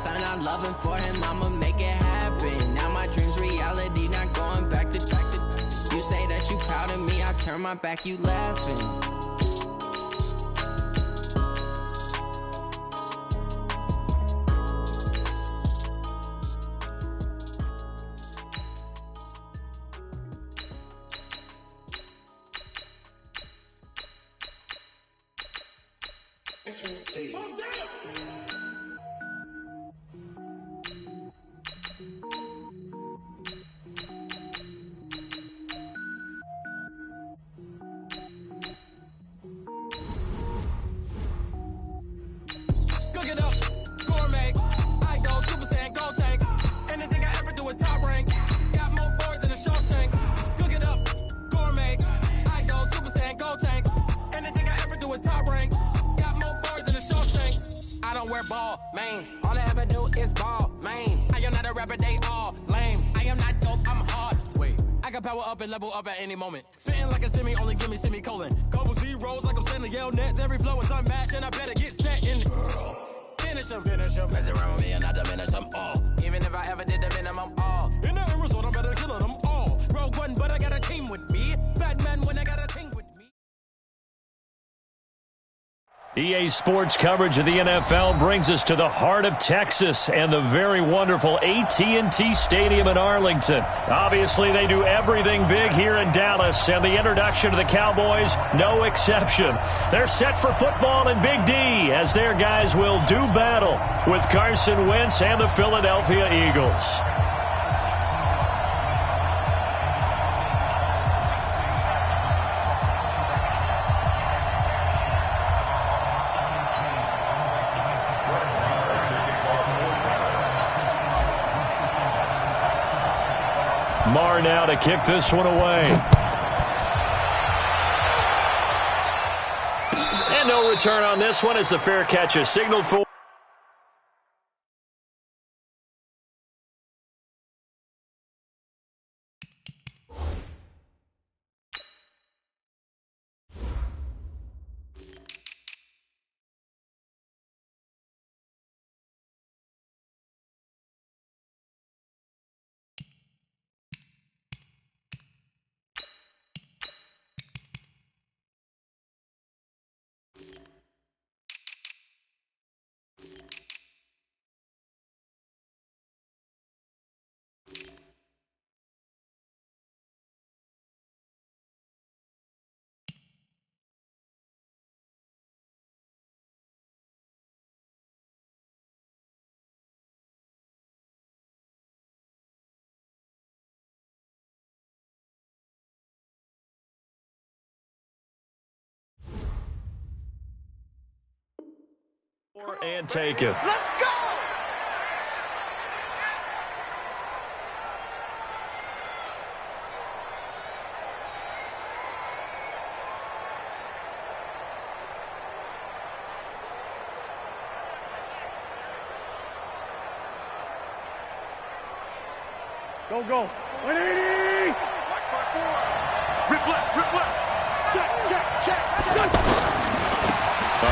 son, I love him for him, I'ma make it happen. Now my dream's reality, not going back to. You say that you proud of me, I turn my back, you laughing. Level up at any moment. Spitting like a semi, only give me semicolon. Couple zeros like I'm sending yell nets. Every flow is unmatched, and I better get set in. Finish them. Mess around with me and I diminish them all. Even if I ever did the minimum, all. In the end result, I'm better killing them all. Rogue One, but I got a team with me. Batman when I got a team with me. EA Sports coverage of the NFL brings us to the heart of Texas and the very wonderful AT&T Stadium in Arlington. Obviously, they do everything big here in Dallas, and the introduction to the Cowboys, no exception. They're set for football in Big D as their guys will do battle with Carson Wentz and the Philadelphia Eagles. Marr now to kick this one away. And no return on this one as the fair catch is signaled for. And take it. Let's go! Go. 180! Rip left. Check.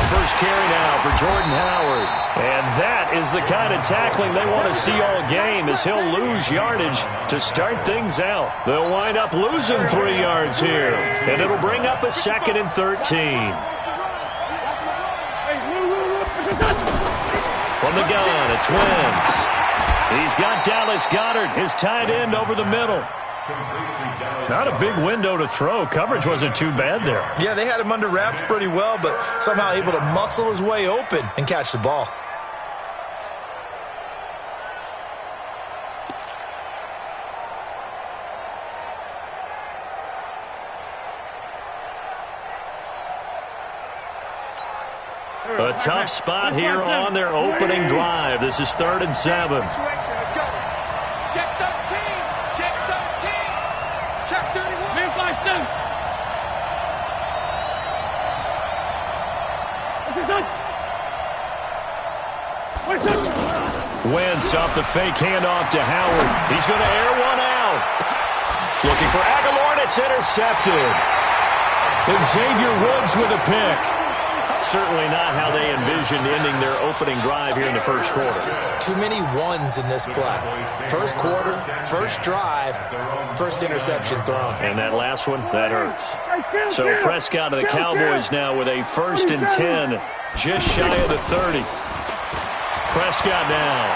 First carry now for Jordan Howard. And that is the kind of tackling they want to see all game as he'll lose yardage to start things out. They'll wind up losing 3 yards here. And it'll bring up a 2nd and 13. From the gun, it's Wentz. He's got Dallas Goedert, his tight end, over the middle. Not a big window to throw. Coverage wasn't too bad there. Yeah, they had him under wraps pretty well, but somehow able to muscle his way open and catch the ball. A tough spot here on their opening drive. This is 3rd and 7. Let's go. Check 13. Check 31. Man 5-7. Wentz off the fake handoff to Howard. He's going to air one out. Looking for Aguilar, and it's intercepted. And Xavier Woods with a pick. Certainly not how they envisioned ending their opening drive here in the first quarter. Too many ones in this play. First quarter, first drive, first interception thrown. And that last one, that hurts. So Prescott of the Cowboys now with a 1st and 10, just shy of the 30. Prescott now.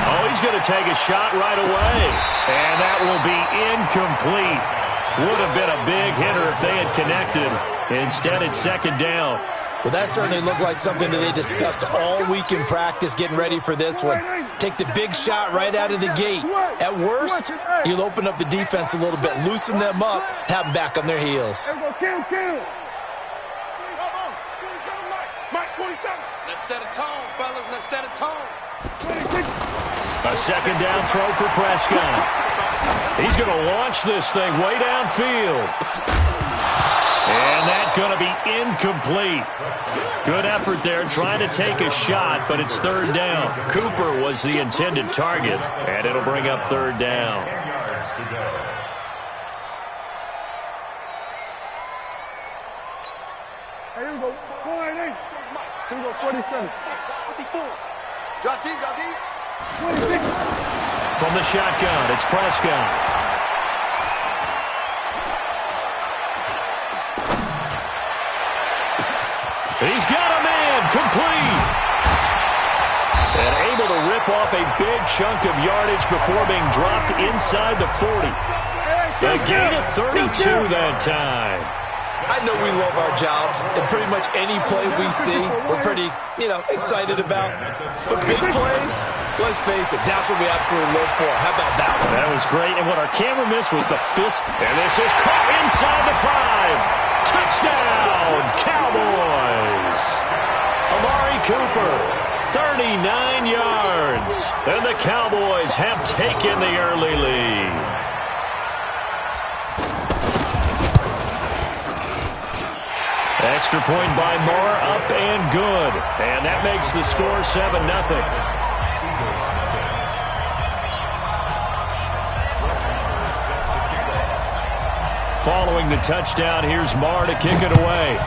Oh, he's going to take a shot right away. And that will be incomplete. Would have been a big hitter if they had connected. Instead, it's 2nd down. Well, that certainly looked like something that they discussed all week in practice getting ready for this one. Take the big shot right out of the gate. At worst, you'll open up the defense a little bit, loosen them up, have them back on their heels. Let's set a tone, fellas. Let's set a tone. A 2nd down throw for Prescott. He's going to launch this thing way downfield. And that's going to be incomplete. Good effort there trying to take a shot, but it's 3rd down. Cooper was the intended target, and it'll bring up 3rd down. Here we go. 4-8. Here we go. 47. 54. Drop deep, drop deep. 26. From the shotgun, it's Prescott. He's got a man, complete. And able to rip off a big chunk of yardage before being dropped inside the 40. A gain of 32 that time. I know we love our jobs, and pretty much any play we see, we're pretty, excited about. But big plays, let's face it, that's what we absolutely live for. How about that one? That was great, and what our camera missed was the fist. And this is caught inside the 5. Touchdown, Cowboys! Amari Cooper, 39 yards. And the Cowboys have taken the early lead. Extra point by Moore, up and good. And that makes the score 7-0. Following the touchdown, here's Marr to kick it away.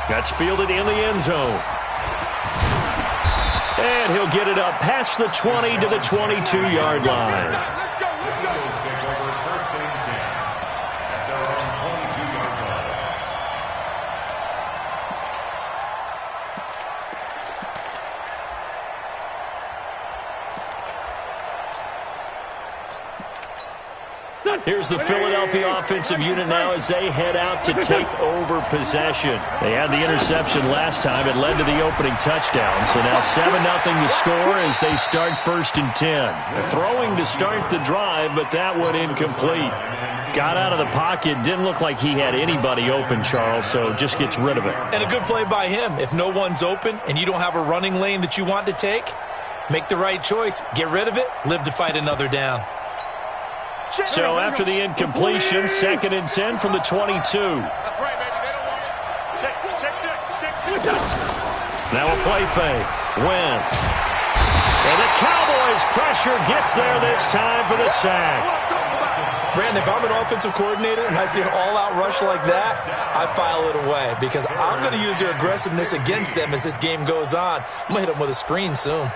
That's fielded in the end zone. And he'll get it up past the 20 to the 22-yard line. Here's the Philadelphia offensive unit now as they head out to take over possession. They had the interception last time. It led to the opening touchdown. So now 7-0 to score as they start 1st and 10. They're throwing to start the drive, but that one incomplete. Got out of the pocket. Didn't look like he had anybody open, Charles, so just gets rid of it. And a good play by him. If no one's open and you don't have a running lane that you want to take, make the right choice. Get rid of it. Live to fight another down. So after the incompletion, 2nd and 10 from the 22. That's right, baby. They don't want it. Check. Now a play fake. Wentz. And the Cowboys' pressure gets there this time for the sack. Brandon, if I'm an offensive coordinator and I see an all-out rush like that, I file it away because I'm going to use their aggressiveness against them as this game goes on. I'm going to hit them with a screen soon.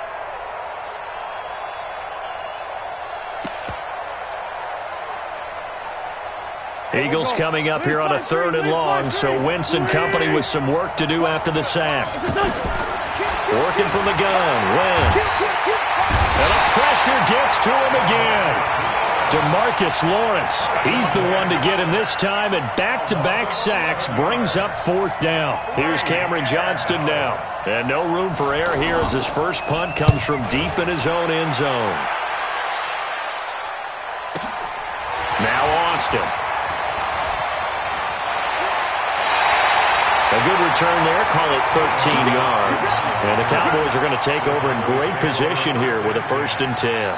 Eagles coming up here on a 3rd and long, so Wentz and company with some work to do after the sack. Working from the gun, Wentz. And the pressure gets to him again. DeMarcus Lawrence, he's the one to get him this time, and back-to-back sacks brings up 4th down. Here's Cameron Johnston now. And no room for error here as his first punt comes from deep in his own end zone. Now Austin. A good return there, call it 13 yards. And the Cowboys are going to take over in great position here with a 1st and 10.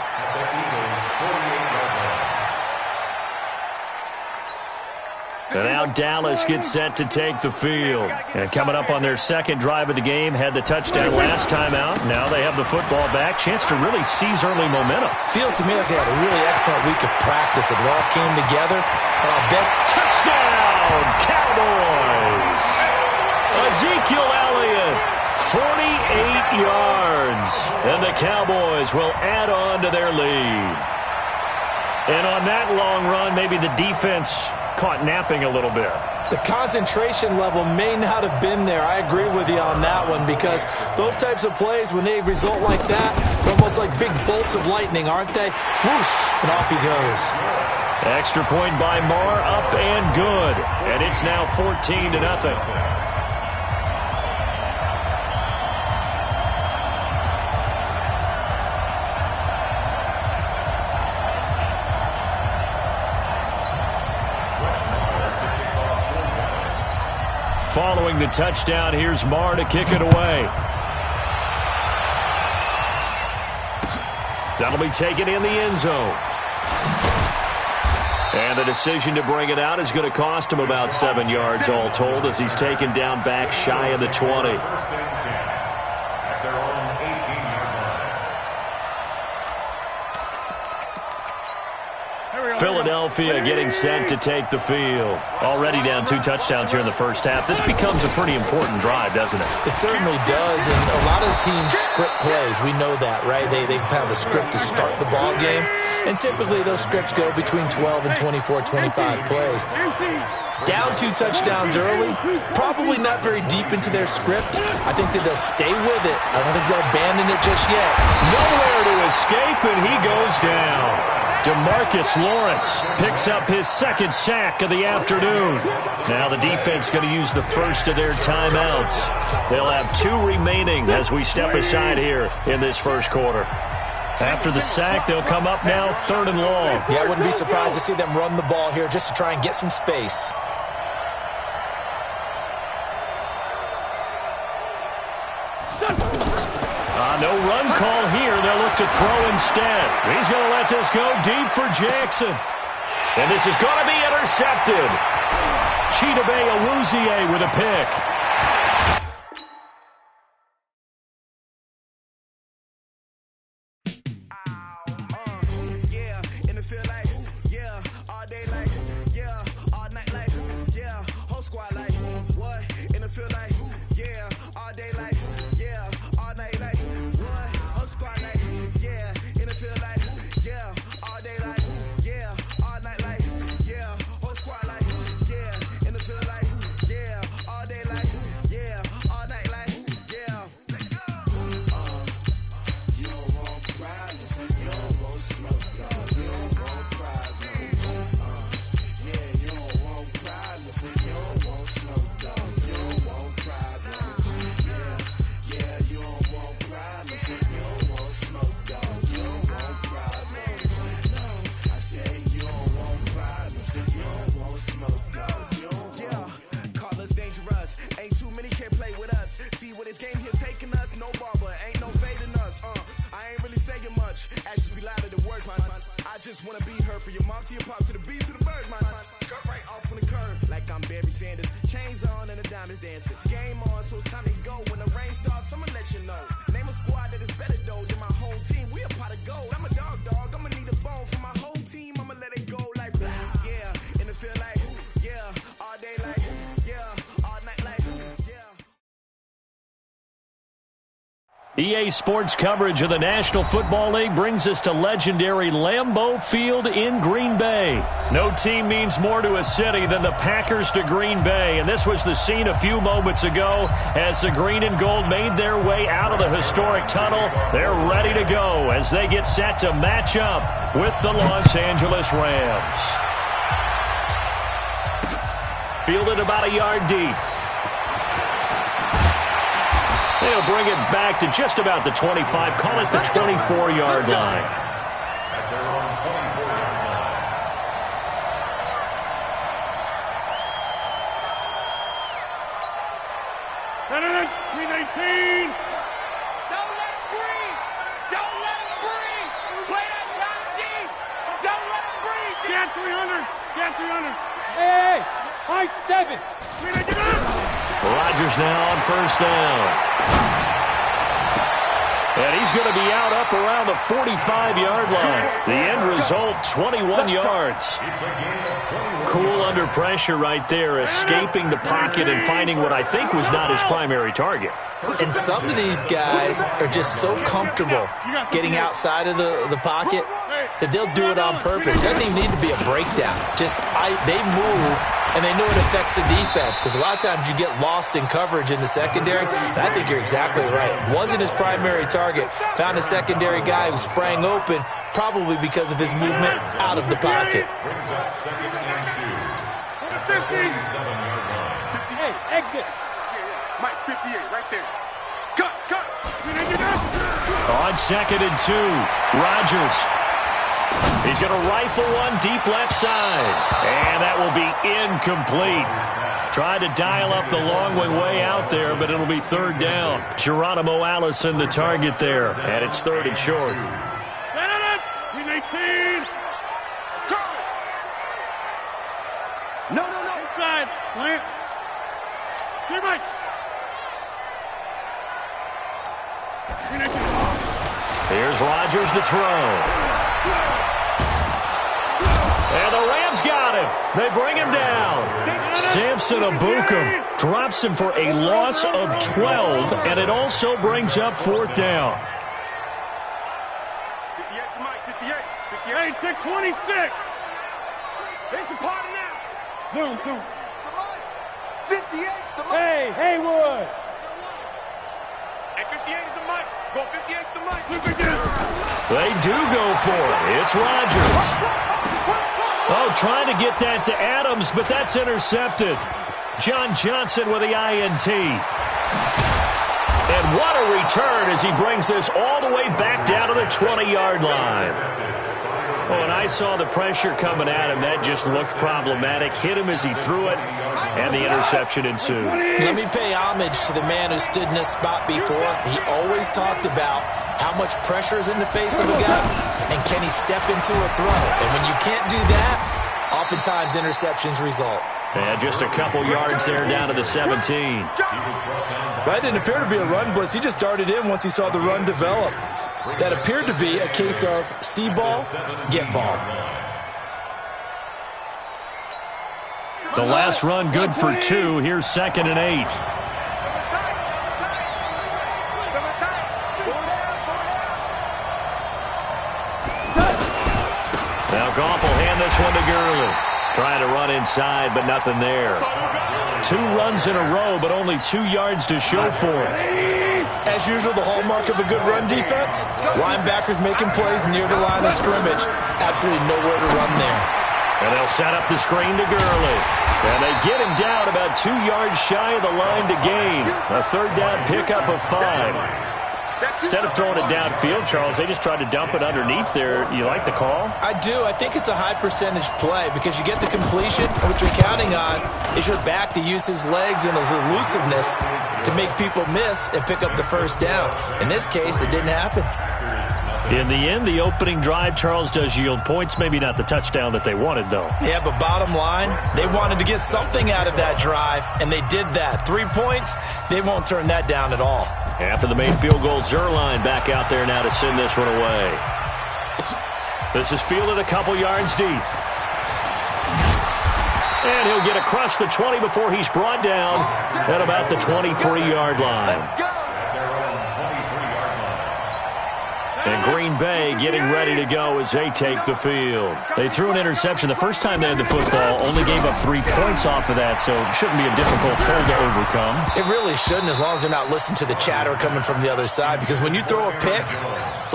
And now Dallas gets set to take the field. And coming up on their second drive of the game, had the touchdown last time out. Now they have the football back. Chance to really seize early momentum. Feels to me like they had a really excellent week of practice. It all came together. But I'll bet touchdown, Cowboys! Ezekiel Elliott, 48 yards. And the Cowboys will add on to their lead. And on that long run, maybe the defense caught napping a little bit. The concentration level may not have been there. I agree with you on that one, because those types of plays, when they result like that, they're almost like big bolts of lightning, aren't they? Whoosh, and off he goes. Extra point by Marr, up and good. And it's now 14-0. Following the touchdown, here's Marr to kick it away. That'll be taken in the end zone. And the decision to bring it out is going to cost him about 7 yards all told, as he's taken down back shy of the 20. Philadelphia getting set to take the field. Already down 2 touchdowns here in the first half. This becomes a pretty important drive, doesn't it? It certainly does, and a lot of the teams script plays. We know that, right? They have a script to start the ball game, and typically those scripts go between 12 and 24, 25 plays. Down 2 touchdowns early, probably not very deep into their script. I think that they'll stay with it. I don't think they'll abandon it just yet. Nowhere to escape, and he goes down. DeMarcus Lawrence picks up his second sack of the afternoon. Now the defense going to use the first of their timeouts. They'll have 2 remaining as we step aside here in this first quarter. After the sack, they'll come up now 3rd and long. Yeah, I wouldn't be surprised to see them run the ball here just to try and get some space. No run call here. They'll look to throw instead. He's going to let this go deep for Jackson. And this is going to be intercepted. Chidobe Awuzie with a pick. EA Sports coverage of the National Football League brings us to legendary Lambeau Field in Green Bay. No team means more to a city than the Packers to Green Bay, and this was the scene a few moments ago as the green and gold made their way out of the historic tunnel. They're ready to go as they get set to match up with the Los Angeles Rams. Fielded about a yard deep. They'll bring it back to just about the 25, call it the 24-yard line. Better than 319. Don't let him breathe. Don't let him breathe. Play that time deep. Don't let him breathe. Get 300. Get 300. Hey. High 7. Rodgers now on first down. And he's going to be out up around the 45-yard line. The end result, 21 yards. Cool under pressure right there, escaping the pocket and finding what I think was not his primary target. And some of these guys are just so comfortable getting outside of the pocket that they'll do it on purpose. It doesn't even need to be a breakdown. They move, and they know it affects the defense, because a lot of times you get lost in coverage in the secondary, and I think you're exactly right. Wasn't his primary target. Found a secondary guy who sprang open, probably because of his movement out of the pocket. Hey, exit. Mike, 58, right there. Cut. On 2nd and 2, Rodgers. He's going to rifle one deep left side. And that will be incomplete. Tried to dial up the long way out there, but it'll be 3rd down. Geronimo Allison, the target there. And it's 3rd and short. No. Inside. Plant. Clear, Mike. Here's Rodgers to throw. And the Rams got him. They bring him down. Samson Abukum drops him for a loss of 12, and it also brings up 4th down. 58 to Mike, 58. Hey, take 26. There's a party now. Zoom. 58 to Mike. Hey, Haywood. Hey, 58 is a Mike. Go 58 to Mike. They do go for it. It's Rodgers. Oh, trying to get that to Adams, but that's intercepted. John Johnson with the INT. And what a return as he brings this all the way back down to the 20-yard line. Oh, and I saw the pressure coming at him. That just looked problematic. Hit him as he threw it, and the interception ensued. Let me pay homage to the man who stood in this spot before. He always talked about how much pressure is in the face of a guy, and can he step into a throw. And when you can't do that, oftentimes interceptions result. And just a couple yards there down to the 17. That didn't appear to be a run blitz. He just darted in once he saw the run develop. That appeared to be a case of see ball, get ball. The last run good for 2. Here's 2nd and 8. Now Goff will hand this one to Gurley. Trying to run inside, but nothing there. 2 runs in a row, but only 2 yards to show for it. As usual, the hallmark of a good run defense, linebackers making plays near the line of scrimmage. Absolutely nowhere to run there. And they'll set up the screen to Gurley. And they get him down about 2 yards shy of the line to gain. A 3rd down pickup of 5. Instead of throwing it downfield, Charles, they just tried to dump it underneath there. You like the call? I do. I think it's a high percentage play because you get the completion. What you're counting on is your back to use his legs and his elusiveness to make people miss and pick up the 1st down. In this case, it didn't happen. In the end, the opening drive, Charles, does yield points. Maybe not the touchdown that they wanted, though. Yeah, but bottom line, they wanted to get something out of that drive, and they did that. 3 points, they won't turn that down at all. After the main field goal, Zerline back out there now to send this one away. This is fielded a couple yards deep. And he'll get across the 20 before he's brought down at about the 23-yard line. And Green Bay getting ready to go as they take the field. They threw an interception the first time they had the football, only gave up 3 points off of that, so it shouldn't be a difficult hole to overcome. It really shouldn't, as long as they're not listening to the chatter coming from the other side, because when you throw a pick,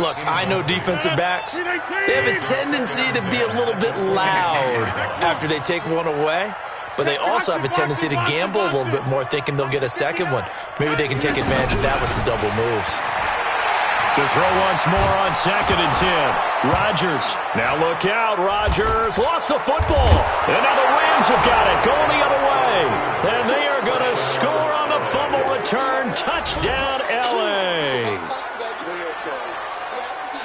look, I know defensive backs, they have a tendency to be a little bit loud after they take one away. But they also have a tendency to gamble a little bit more, thinking they'll get a second one. Maybe they can take advantage of that with some double moves. To throw once more on 2nd and 10. Rodgers. Now look out. Rodgers lost the football. And now the Rams have got it. Going the other way. And they are going to score on the fumble return. Touchdown, L.A.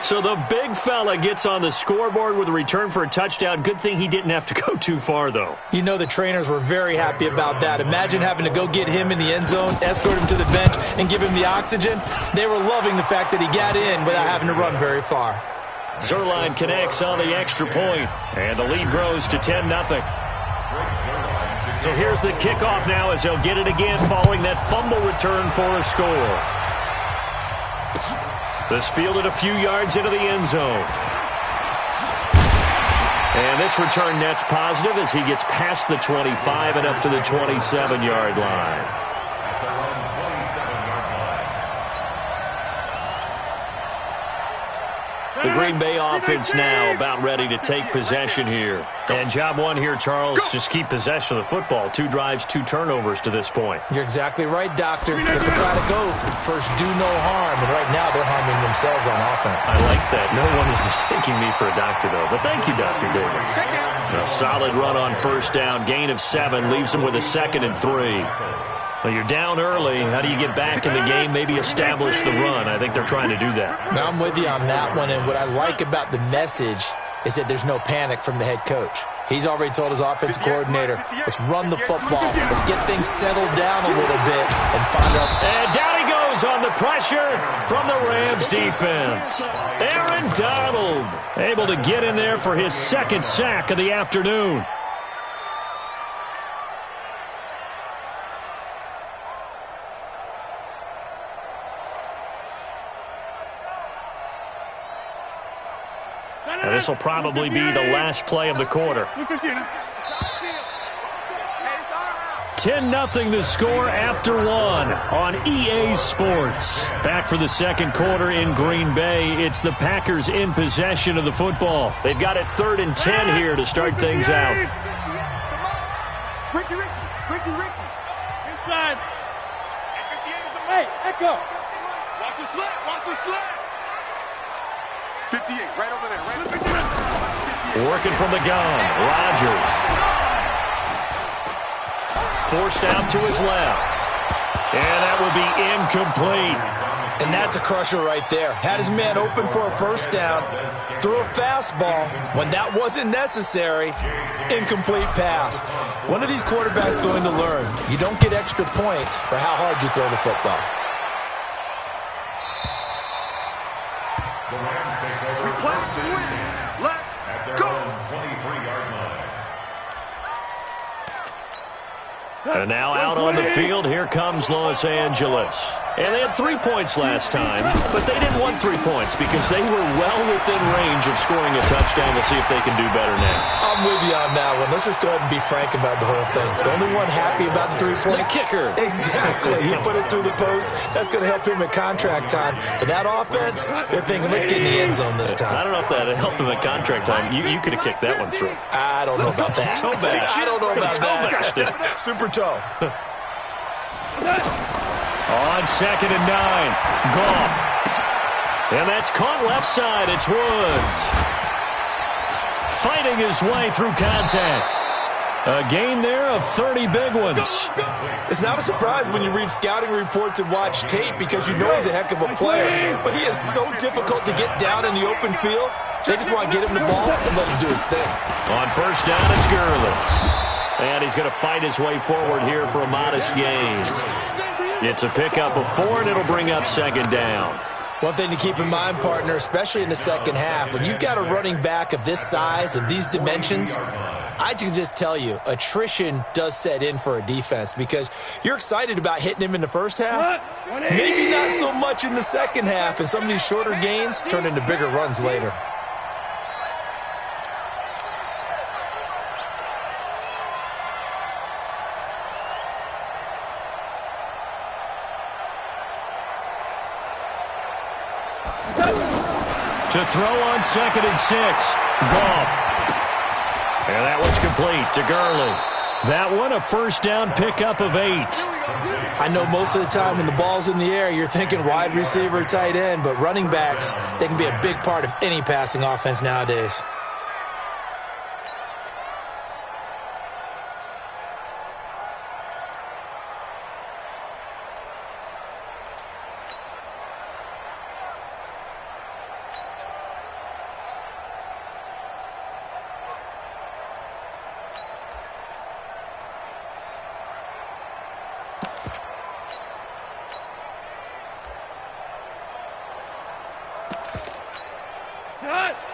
So the big fella gets on the scoreboard with a return for a touchdown. Good thing he didn't have to go too far, though. You know the trainers were very happy about that. Imagine having to go get him in the end zone, escort him to the bench, and give him the oxygen. They were loving the fact that he got in without having to run very far. Zerline connects on the extra point, and the lead grows to 10-0. So here's the kickoff now as they'll get it again following that fumble return for a score. This fielded a few yards into the end zone. And this return net's positive as he gets past the 25 and up to the 27-yard line. The Green Bay offense now about ready to take possession here. And job one here, Charles, just keep possession of the football. 2 drives, 2 turnovers to this point. You're exactly right, Doctor. Hippocratic oath. First, do no harm. And right now, they're harming themselves on offense. I like that. No one is mistaking me for a doctor, though. But thank you, Dr. Davis. A solid run on first down. Gain of 7 leaves them with a 2nd and 3. Well, you're down early. How do you get back in the game, maybe establish the run? I think they're trying to do that. Now, I'm with you on that one, and what I like about the message is that there's no panic from the head coach. He's already told his offensive coordinator, let's run the football, let's get things settled down a little bit and find out. And down he goes on the pressure from the Rams defense. Aaron Donald able to get in there for his 2nd sack of the afternoon. And this will probably be the last play of the quarter. 10-0 the score after 1 on EA Sports. Back for the 2nd quarter in Green Bay. It's the Packers in possession of the football. They've got it 3rd and 10 here to start things out. Ricky. Inside. Hey, echo. Watch the slap. 58, right over there. Working from the gun, Rodgers. Forced out to his left. And that will be incomplete. And that's a crusher right there. Had his man open for a first down. Threw a fastball when that wasn't necessary. Incomplete pass. One of these quarterbacks going to learn. You don't get extra points for how hard you throw the football. And now out on the field, here comes Los Angeles. And they had 3 points last time, but they didn't want 3 points because they were well within range of scoring a touchdown. We'll see if they can do better now. I'm with you on that one. Let's just go ahead and be frank about the whole thing. The only one happy about the 3-point. The kicker. Exactly. He put it through the post. That's going to help him at contract time. But that offense, they're thinking, let's get in the end zone this time. I don't know if that helped him at contract time. You could have kicked that one through. I don't know about that. Toe bash. I don't know about that. Super toe. On 2nd and 9, Goff. And that's caught left side. It's Woods. Fighting his way through contact. A gain there of 30 big ones. It's not a surprise when you read scouting reports and watch tape because you know he's a heck of a player. But he is so difficult to get down in the open field. They just want to get him the ball and let him do his thing. On first down, it's Gurley. And he's going to fight his way forward here for a modest gain. It's a pickup of 4, and it'll bring up 2nd down. One thing to keep in mind, partner, especially in the second half, when you've got a running back of this size and these dimensions, I can just tell you, attrition does set in for a defense because you're excited about hitting him in the first half. Maybe not so much in the second half, and some of these shorter gains turn into bigger runs later. To throw on 2nd and 6, Goff. And that one's complete to Gurley. That one a first down pickup of 8. I know most of the time when the ball's in the air, you're thinking wide receiver, tight end, but running backs, they can be a big part of any passing offense nowadays.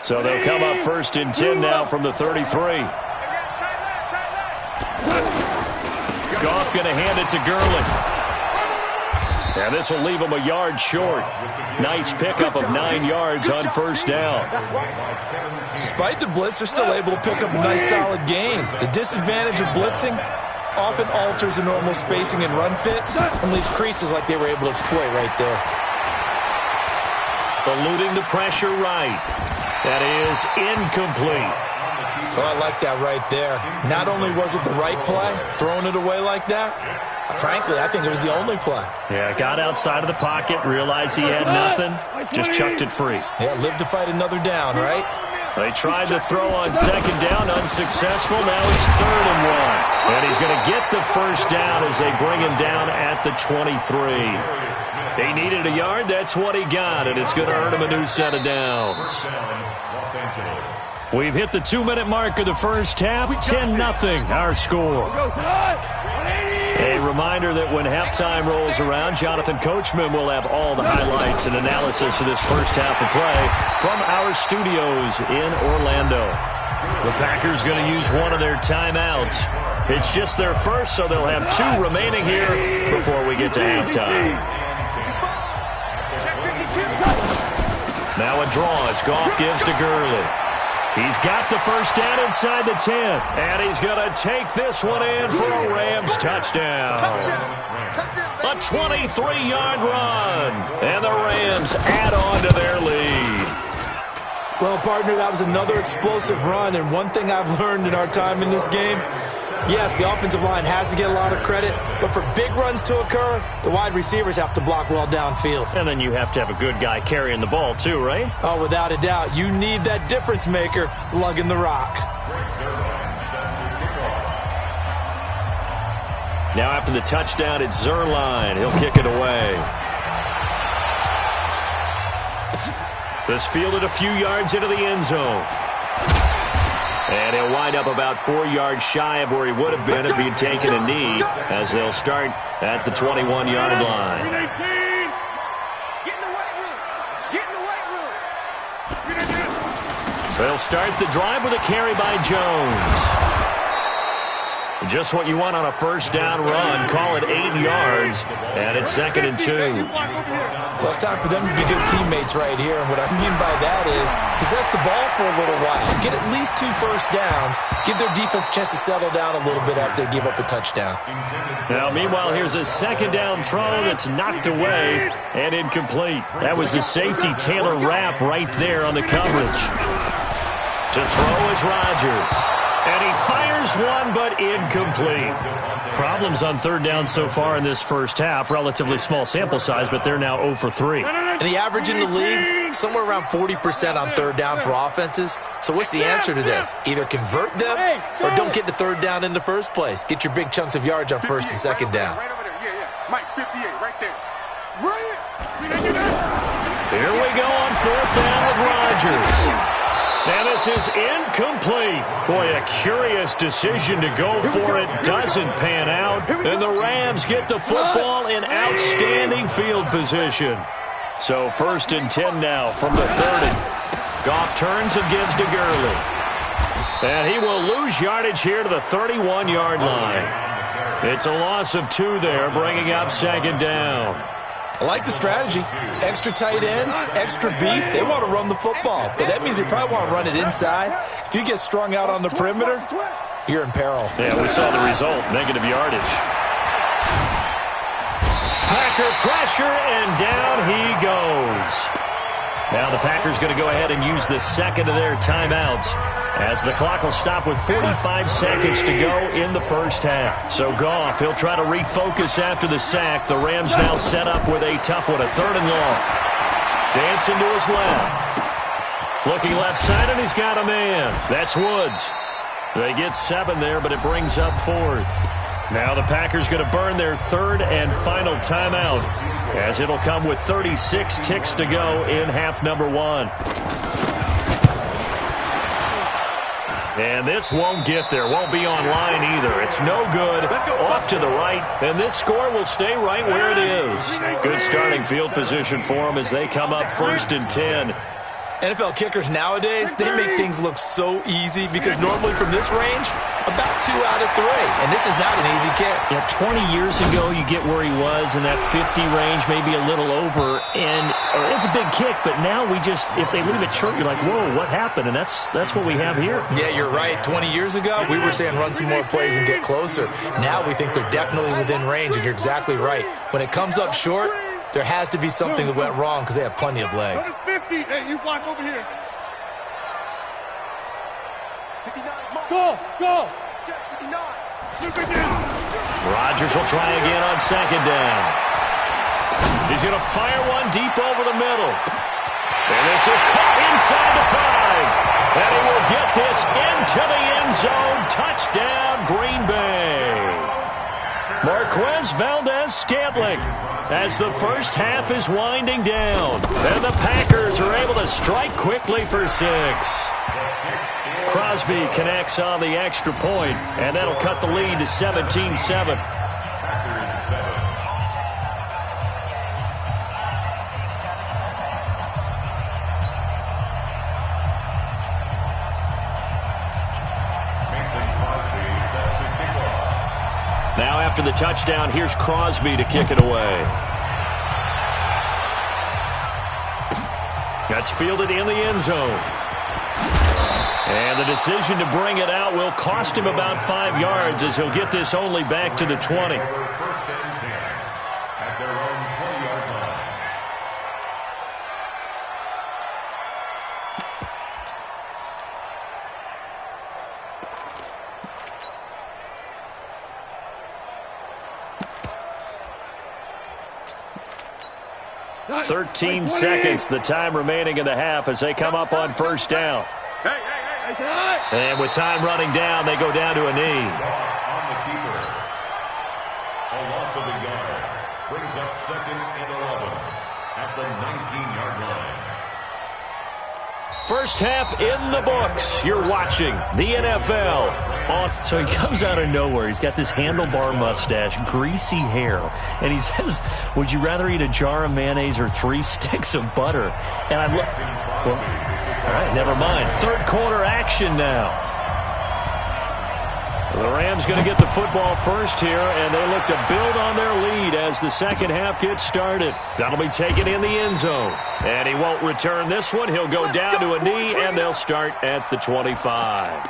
So they'll come up 1st and 10 now from the 33. Goff going to hand it to Gurley. And this will leave him a yard short. Nice pickup of 9 yards on 1st down. Despite the blitz, they're still able to pick up a nice solid gain. The disadvantage of blitzing often alters the normal spacing and run fits and leaves creases like they were able to exploit right there. Eluding the pressure right. That is incomplete. Oh, I like that right there. Not only was it the right play, throwing it away like that, frankly, I think it was the only play. Yeah, got outside of the pocket, realized he had nothing, just chucked it free. Yeah, live to fight another down, right? They tried to throw on 2nd down, unsuccessful. Now it's 3rd and 1. And he's going to get the 1st down as they bring him down at the 23. He needed a yard, that's what he got, and it's going to earn him a new set of downs. We've hit the 2-minute mark of the first half, 10-0 our score. A reminder that when halftime rolls around, Jonathan Coachman will have all the highlights and analysis of this first half of play from our studios in Orlando. The Packers going to use one of their timeouts. It's just their first, so they'll have 2 remaining here before we get to halftime. Now a draw as Goff gives to Gurley. He's got the 1st down inside the 10. And he's going to take this one in for a Rams touchdown. A 23-yard run. And the Rams add on to their lead. Well, partner, that was another explosive run. And one thing I've learned in our time in this game, yes, the offensive line has to get a lot of credit, but for big runs to occur, the wide receivers have to block well downfield. And then you have to have a good guy carrying the ball too, right? Oh, without a doubt. You need that difference maker lugging the rock. Now after the touchdown, it's Zerline. He'll kick it away. This fielded a few yards into the end zone. And he'll wind up about 4 yards shy of where he would have been if he had taken a knee, as they'll start at the 21-yard line. They'll start the drive with a carry by Jones. Just what you want on a 1st down run. Call it 8 yards, and it's 2nd and 2. Well, it's time for them to be good teammates right here, and what I mean by that is possess the ball for a little while, get at least 2 first downs, give their defense a chance to settle down a little bit after they give up a touchdown. Now, meanwhile, here's a 2nd down throw that's knocked away and incomplete. That was the safety Taylor Rapp right there on the coverage. To throw is Rodgers. And he fires one, but incomplete. Problems on 3rd down so far in this first half. Relatively small sample size, but they're now 0 for 3. And the average in the league, somewhere around 40% on 3rd down for offenses. So what's the answer to this? Either convert them or don't get to 3rd down in the first place. Get your big chunks of yards on 1st and 2nd down. Right over there. Yeah. Mike, 58, right there. Here we go on 4th down with Rodgers. And this is incomplete. Boy, a curious decision to go for it. Doesn't pan out. And the Rams get the football in outstanding field position. So 1st and 10 now from the 30. Goff turns and gives to Gurley. And he will lose yardage here to the 31-yard line. It's a loss of 2 there, bringing up 2nd down. I like the strategy. Extra tight ends, extra beef. They want to run the football, but that means they probably want to run it inside. If you get strung out on the perimeter, you're in peril. Yeah, we saw the result, negative yardage. Packer pressure, and down he goes. Now the Packers going to go ahead and use the 2nd of their timeouts, as the clock will stop with 45 seconds to go in the first half. So Goff, he'll try to refocus after the sack. The Rams now set up with a tough one, a 3rd and long. Dancing to his left. Looking left side, and he's got a man. That's Woods. They get 7 there, but it brings up 4th. Now the Packers going to burn their 3rd and final timeout, as it'll come with 36 ticks to go in half number 1. And this won't get there, won't be online either. It's no good, off to the right, and this score will stay right where it is. Good starting field position for them as they come up 1st and 10. NFL kickers nowadays, they make things look so easy because normally from this range, about 2 out of 3. And this is not an easy kick. Yeah, 20 years ago, you get where he was in that 50 range, maybe a little over, and it's a big kick, but now we just, if they leave it short, you're like, whoa, what happened? And that's what we have here. Yeah, you're right. 20 years ago, we were saying run some more plays and get closer. Now we think they're definitely within range, and you're exactly right. When it comes up short, there has to be something that went wrong because they have plenty of legs. 50. Hey, you block over here. Go. Rodgers will try again on second down. He's going to fire one deep over the middle. And this is caught inside the 5. And he will get this into the end zone. Touchdown, Green Bay. Marquez Valdez-Scantling as the first half is winding down. And the Packers are able to strike quickly for 6. Crosby connects on the extra point, and that'll cut the lead to 17-7. Now after the touchdown, here's Crosby to kick it away. That's fielded in the end zone. And the decision to bring it out will cost him about 5 yards as he'll get this only back to the 20. First and 10 at their own 20-yard line. Hey. 13 seconds, the time remaining in the half as they come up on first down. And with time running down, they go down to a knee. On the keeper. A loss of a yard brings up 2nd and 11 at the 19-yard line. First half in the books. You're watching the NFL. So he comes out of nowhere. He's got this handlebar mustache, greasy hair. And he says, would you rather eat a jar of mayonnaise or 3 sticks of butter? And I look, well, all right, never mind. Third quarter action now. The Rams going to get the football first here, and they look to build on their lead as the second half gets started. That'll be taken in the end zone. And he won't return this one. He'll go down to a knee, and they'll start at the 25.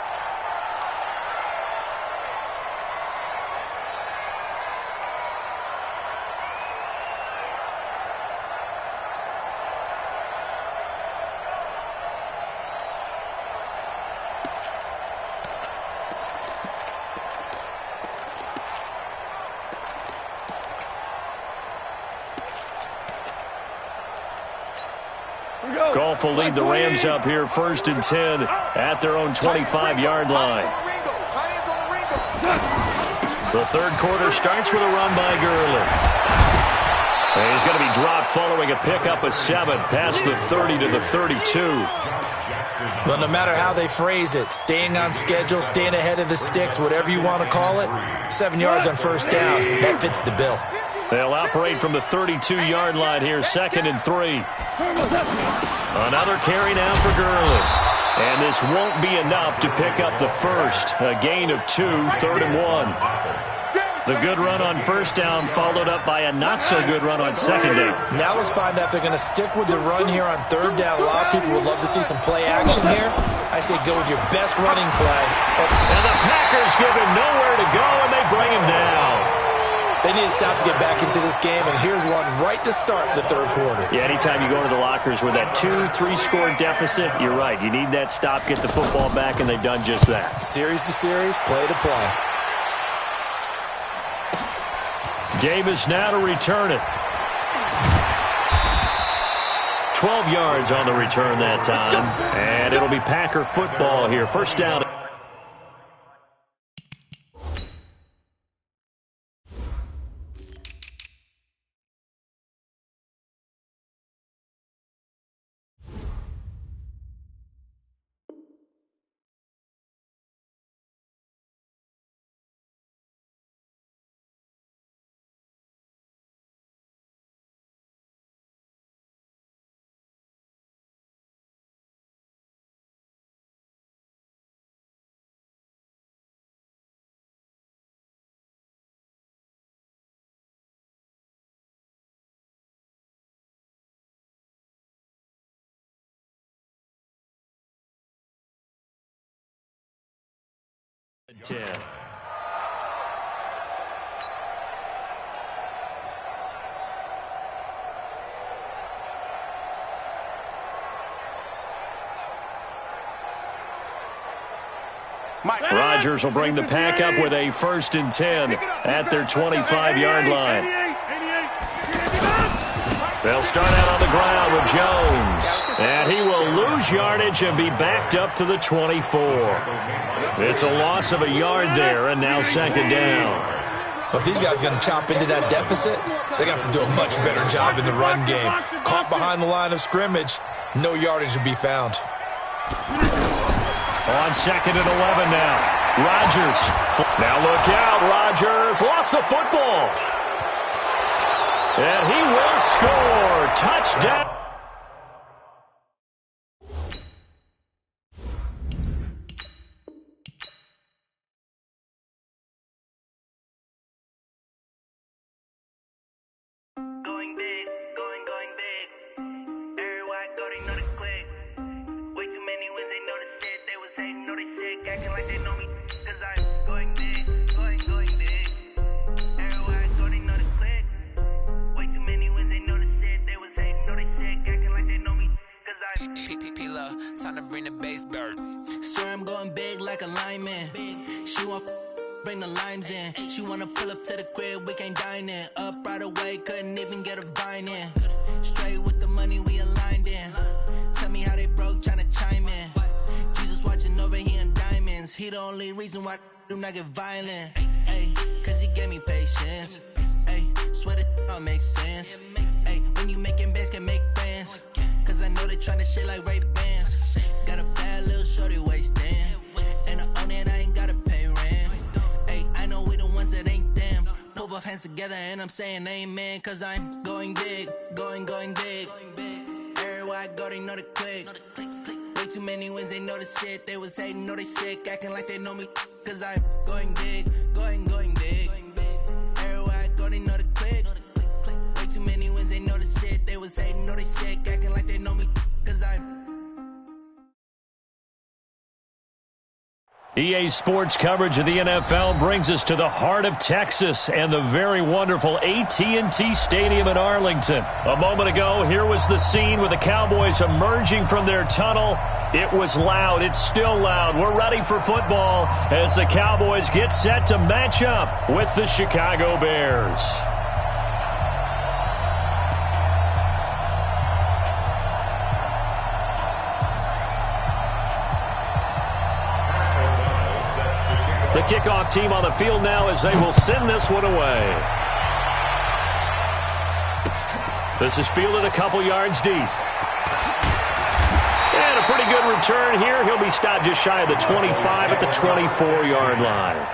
Goff will lead the Rams up here first and 10 at their own 25-yard line. The third quarter starts with a run by Gurley. And he's going to be dropped following a pickup of 7 past the 30 to the 32. Well, no matter how they phrase it, staying on schedule, staying ahead of the sticks, whatever you want to call it, 7 yards on first down, that fits the bill. They'll operate from the 32-yard line here, 2nd and 3. Another carry now for Gurley. And this won't be enough to pick up the first. A gain of 2, 3rd and 1. The good run on first down followed up by a not-so-good run on second down. Now let's find out if they're going to stick with the run here on third down. A lot of people would love to see some play action here. I say go with your best running play. And the Packers give him nowhere to go, and they bring him down. They need to stop to get back into this game, and here's one right to start the third quarter. Yeah, anytime you go to the lockers with that 2-3 score deficit, you're right. You need that stop, get the football back, and they've done just that. Series to series, play to play. Davis now to return it. 12 yards on the return that time, and it'll be Packer football here. First down. 10. Rodgers will bring the pack up with a 1st and 10 at their 25-yard line. They'll start out on the ground with Jones. And he will lose yardage and be backed up to the 24. It's a loss of a yard there, and now 2nd down. Well, if these guys are going to chop into that deficit, they're going to have to do a much better job in the run game. Caught behind the line of scrimmage, no yardage to be found. On 2nd and 11 now. Rodgers. Now look out. Rodgers lost the football. And he will score. Touchdown. Going big, going big. Everywhere I go, they know the click. Way too many wins, they know the shit. They was hating, know they sick, acting like they know me. Cause I'm going big, going big. Everywhere I go, they know the click. Way too many wins, they know the shit. They was hating, know they sick, acting like they know me. Cause I'm PPP, time to bring the bass bird. Swear I'm going big like a lineman. She want bring the limes in. She wanna pull up to the crib, we can't dine in. Up right away, couldn't even get a vine in. Straight with the money we aligned in. Tell me how they broke, tryna chime in. Jesus watching over here in diamonds. He the only reason why I do not get violent. Ay, cause he gave me patience. Ay, swear that all makes sense. Ay, when you making bands, can make friends. Cause I know they tryna shit like Ray-Bans. Got a bad little shorty wasting. And I own it, I ain't gotta pay rent. Ay, I know we the ones that ain't them. Put both hands together and I'm saying amen. Cause I'm going big, going big. Everywhere I go, they know the click. Way too many wins, they know the shit. They was hating, know they sick, acting like they know me. Cause I'm going big, going big. Everywhere I go, they know the click. Way too many wins, they know the shit. They was hating, know they sick, acting like they know me. Cause I'm EA Sports coverage of the NFL brings us to the heart of Texas and the very wonderful AT&T Stadium in Arlington. A moment ago, here was the scene with the Cowboys emerging from their tunnel. It was loud. It's still loud. We're ready for football as the Cowboys get set to match up with the Chicago Bears. The kickoff team on the field now as they will send this one away. This is fielded a couple yards deep. And a pretty good return here. He'll be stopped just shy of the 25 at the 24-yard line.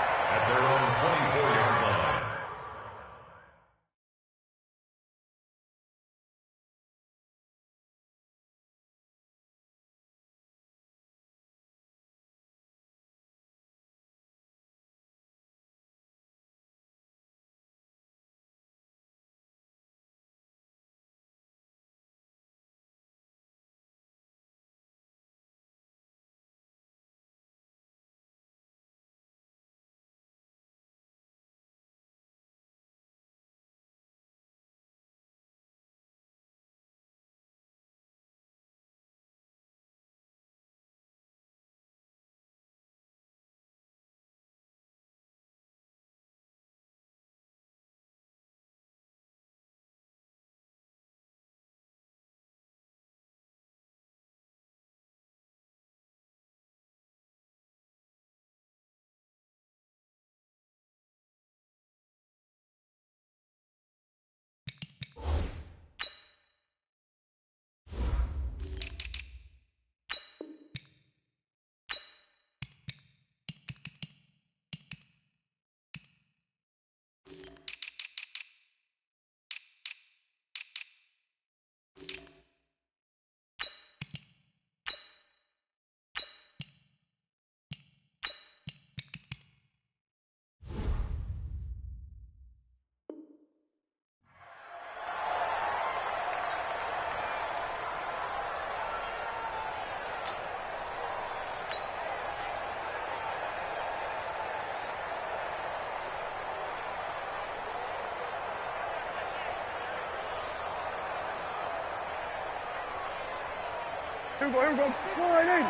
Here we go. Wide 80.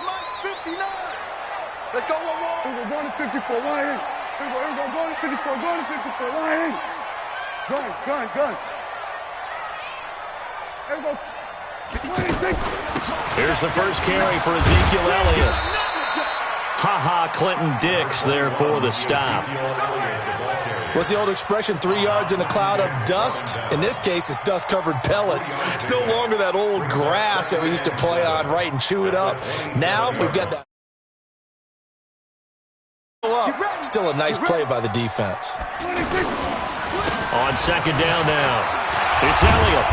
Mike 59. Let's go one more. Here we go, going to 54, wide 80. Here we go, going to 54, wide 80. Gun. Here we go. 26. Here's the first carry for Ezekiel Elliott. Clinton Dix there for the stop. What's the old expression, 3 yards in a cloud of dust? In this case, it's dust-covered pellets. It's no longer that old grass that we used to play on, right, and chew it up. Now we've got that. Still a nice play by the defense. On second down now, it's Elliott.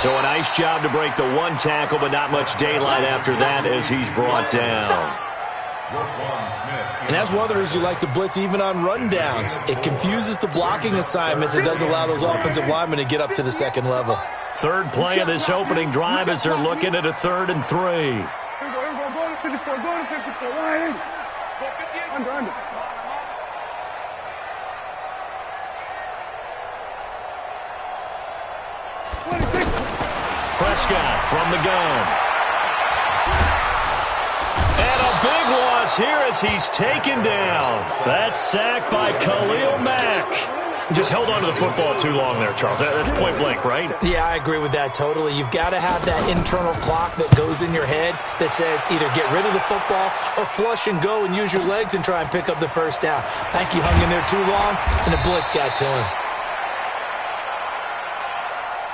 So a nice job to break the one tackle, but not much daylight after that as he's brought down. And that's one of the reasons you like to blitz even on rundowns. It confuses the blocking assignments. It doesn't allow those offensive linemen to get up to the second level. Third play of this opening drive as they're looking at a 3rd and 3. Here we go, going to 54, wide 80. Under. Prescott from the gun. And a big loss here as he's taken down. That's sacked by Khalil Mack. Just held on to the football too long there, Charles. That's point blank, right? Yeah, I agree with that totally. You've got to have that internal clock that goes in your head that says either get rid of the football or flush and go and use your legs and try and pick up the first down. I think he hung in there too long, and the blitz got to him.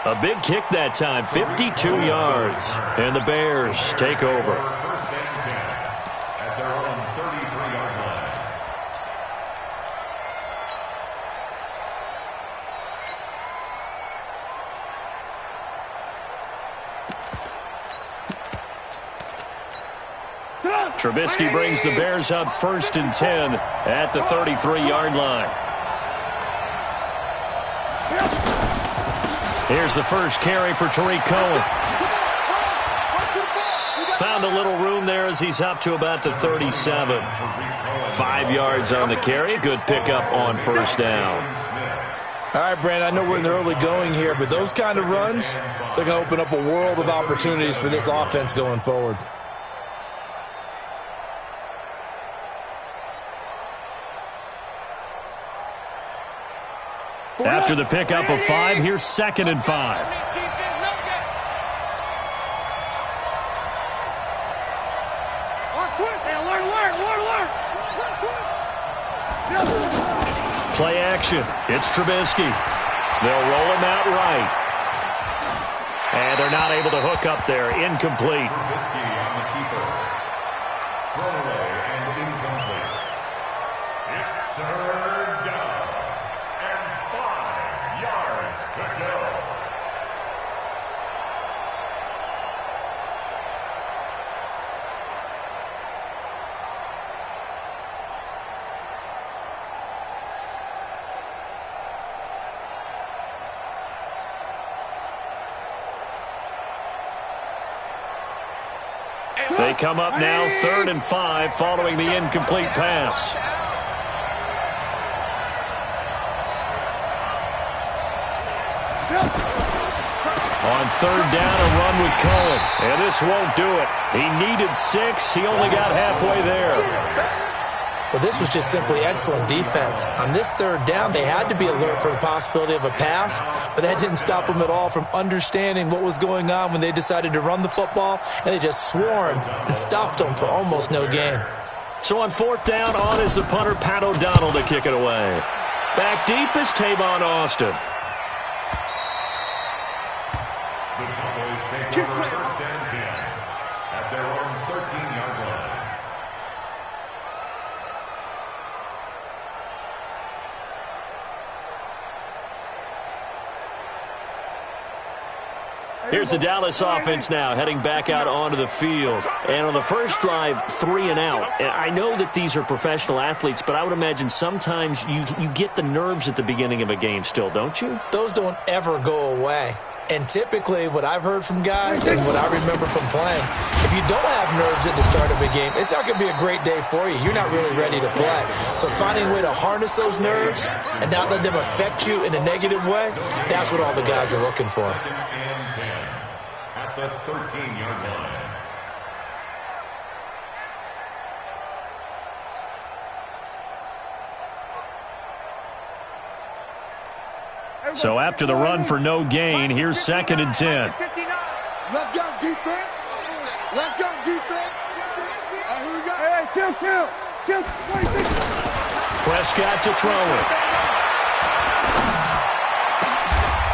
A big kick that time, 52 yards. And the Bears take over. First and 10 at their own 33-yard line. Trubisky brings the Bears up 1st and 10 at the 33-yard line. Here's the first carry for Tariq Cohen. Found a little room there as he's up to about the 37. 5 yards on the carry. Good pickup on first down. All right, Brandon, I know we're in the early going here, but those kind of runs, they're going to open up a world of opportunities for this offense going forward. After the pickup of 5, here's 2nd and 5. Play action. It's Trubisky. They'll roll him out right. And they're not able to hook up there. Incomplete. Trubisky on the keeper. Thrown away and incomplete. It's 3rd down and 5 yards to go. They come up now 3rd and 5 following the incomplete pass. On 3rd down, a run with Cohen. And this won't do it. He needed 6. He only got halfway there. Well, this was just simply excellent defense. On this 3rd down, they had to be alert for the possibility of a pass, but that didn't stop them at all from understanding what was going on when they decided to run the football, and they just swarmed and stuffed them for almost no gain. So on 4th down, on is the punter, Pat O'Donnell, to kick it away. Back deep is Tavon Austin. The Cowboys take over 1st and 10 at their own 13-yard line. Here's the Dallas offense now, heading back out onto the field. And on the first drive, 3 and out. And I know that these are professional athletes, but I would imagine sometimes you get the nerves at the beginning of a game still, don't you? Those don't ever go away. And typically, what I've heard from guys and what I remember from playing, if you don't have nerves at the start of a game, it's not going to be a great day for you. You're not really ready to play. So finding a way to harness those nerves and not let them affect you in a negative way, that's what all the guys are looking for. 2nd and 10 at the 13-yard line. So after the run for no gain, here's 2nd and 10. Let's go, defense. Let's go, defense. Here we go. Hey, kill. 26. Prescott to throw it.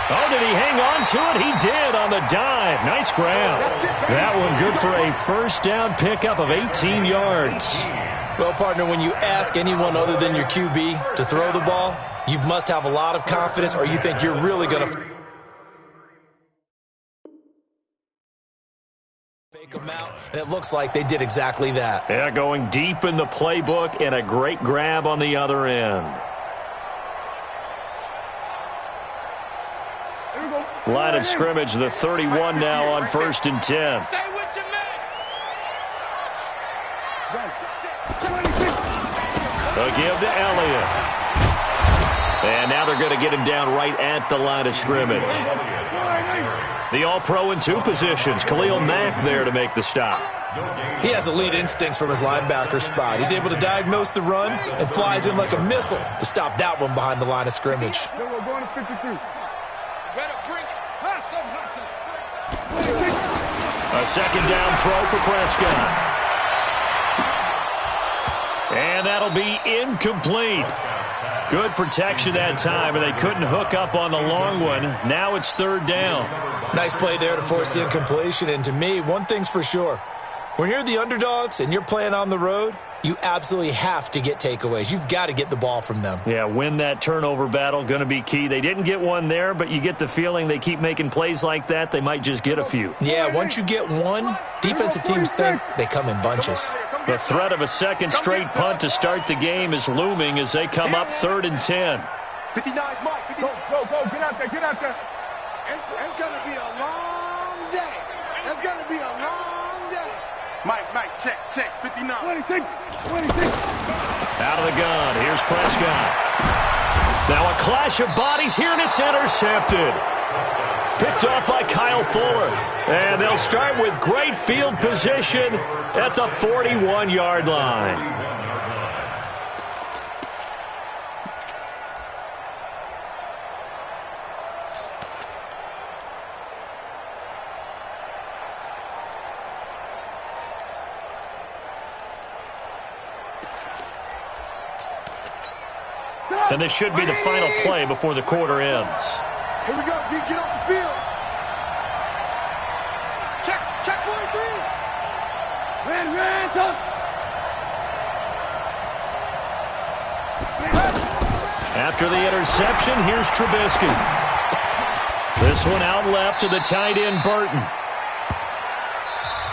Oh, did he hang on to it? He did on the dive. Nice grab. That one good for a first down pickup of 18 yards. Well, partner, when you ask anyone other than your QB to throw the ball, you must have a lot of confidence or you think you're really going to fake them out, and it looks like they did exactly that. Yeah, going deep in the playbook and a great grab on the other end. Line of scrimmage, the 31 now on 1st and 10. Stay with your man. A give to Elliott. And now they're going to get him down right at the line of scrimmage. The All-Pro in 2 positions. Khalil Mack there to make the stop. He has elite instincts from his linebacker spot. He's able to diagnose the run and flies in like a missile to stop that one behind the line of scrimmage. Then we're going to 52. A 2nd down throw for Prescott. And that'll be incomplete. Good protection that time, and they couldn't hook up on the long one. Now it's 3rd down. Nice play there to force the incompletion. And to me, one thing's for sure. When you're the underdogs and you're playing on the road, you absolutely have to get takeaways. You've got to get the ball from them. Yeah, win that turnover battle, going to be key. They didn't get one there, but you get the feeling they keep making plays like that, they might just get a few. Yeah, once you get one, defensive teams think they come in bunches. The threat of a 2nd straight punt to start the game is looming as they come up 3rd and 10. 59, Mike. Go. Get out there. It's going to be a long day. It's going to be a long day. Mike, check. 59. 26. Out of the gun, here's Prescott. Now a clash of bodies here, and it's intercepted. Picked off by Kyle Fuller. And they'll start with great field position at the 41-yard line. And this should be the final play before the quarter ends. Here we go, D. Get off the field. Check 43. Red, up. After the interception, here's Trubisky. This one out left to the tight end, Burton.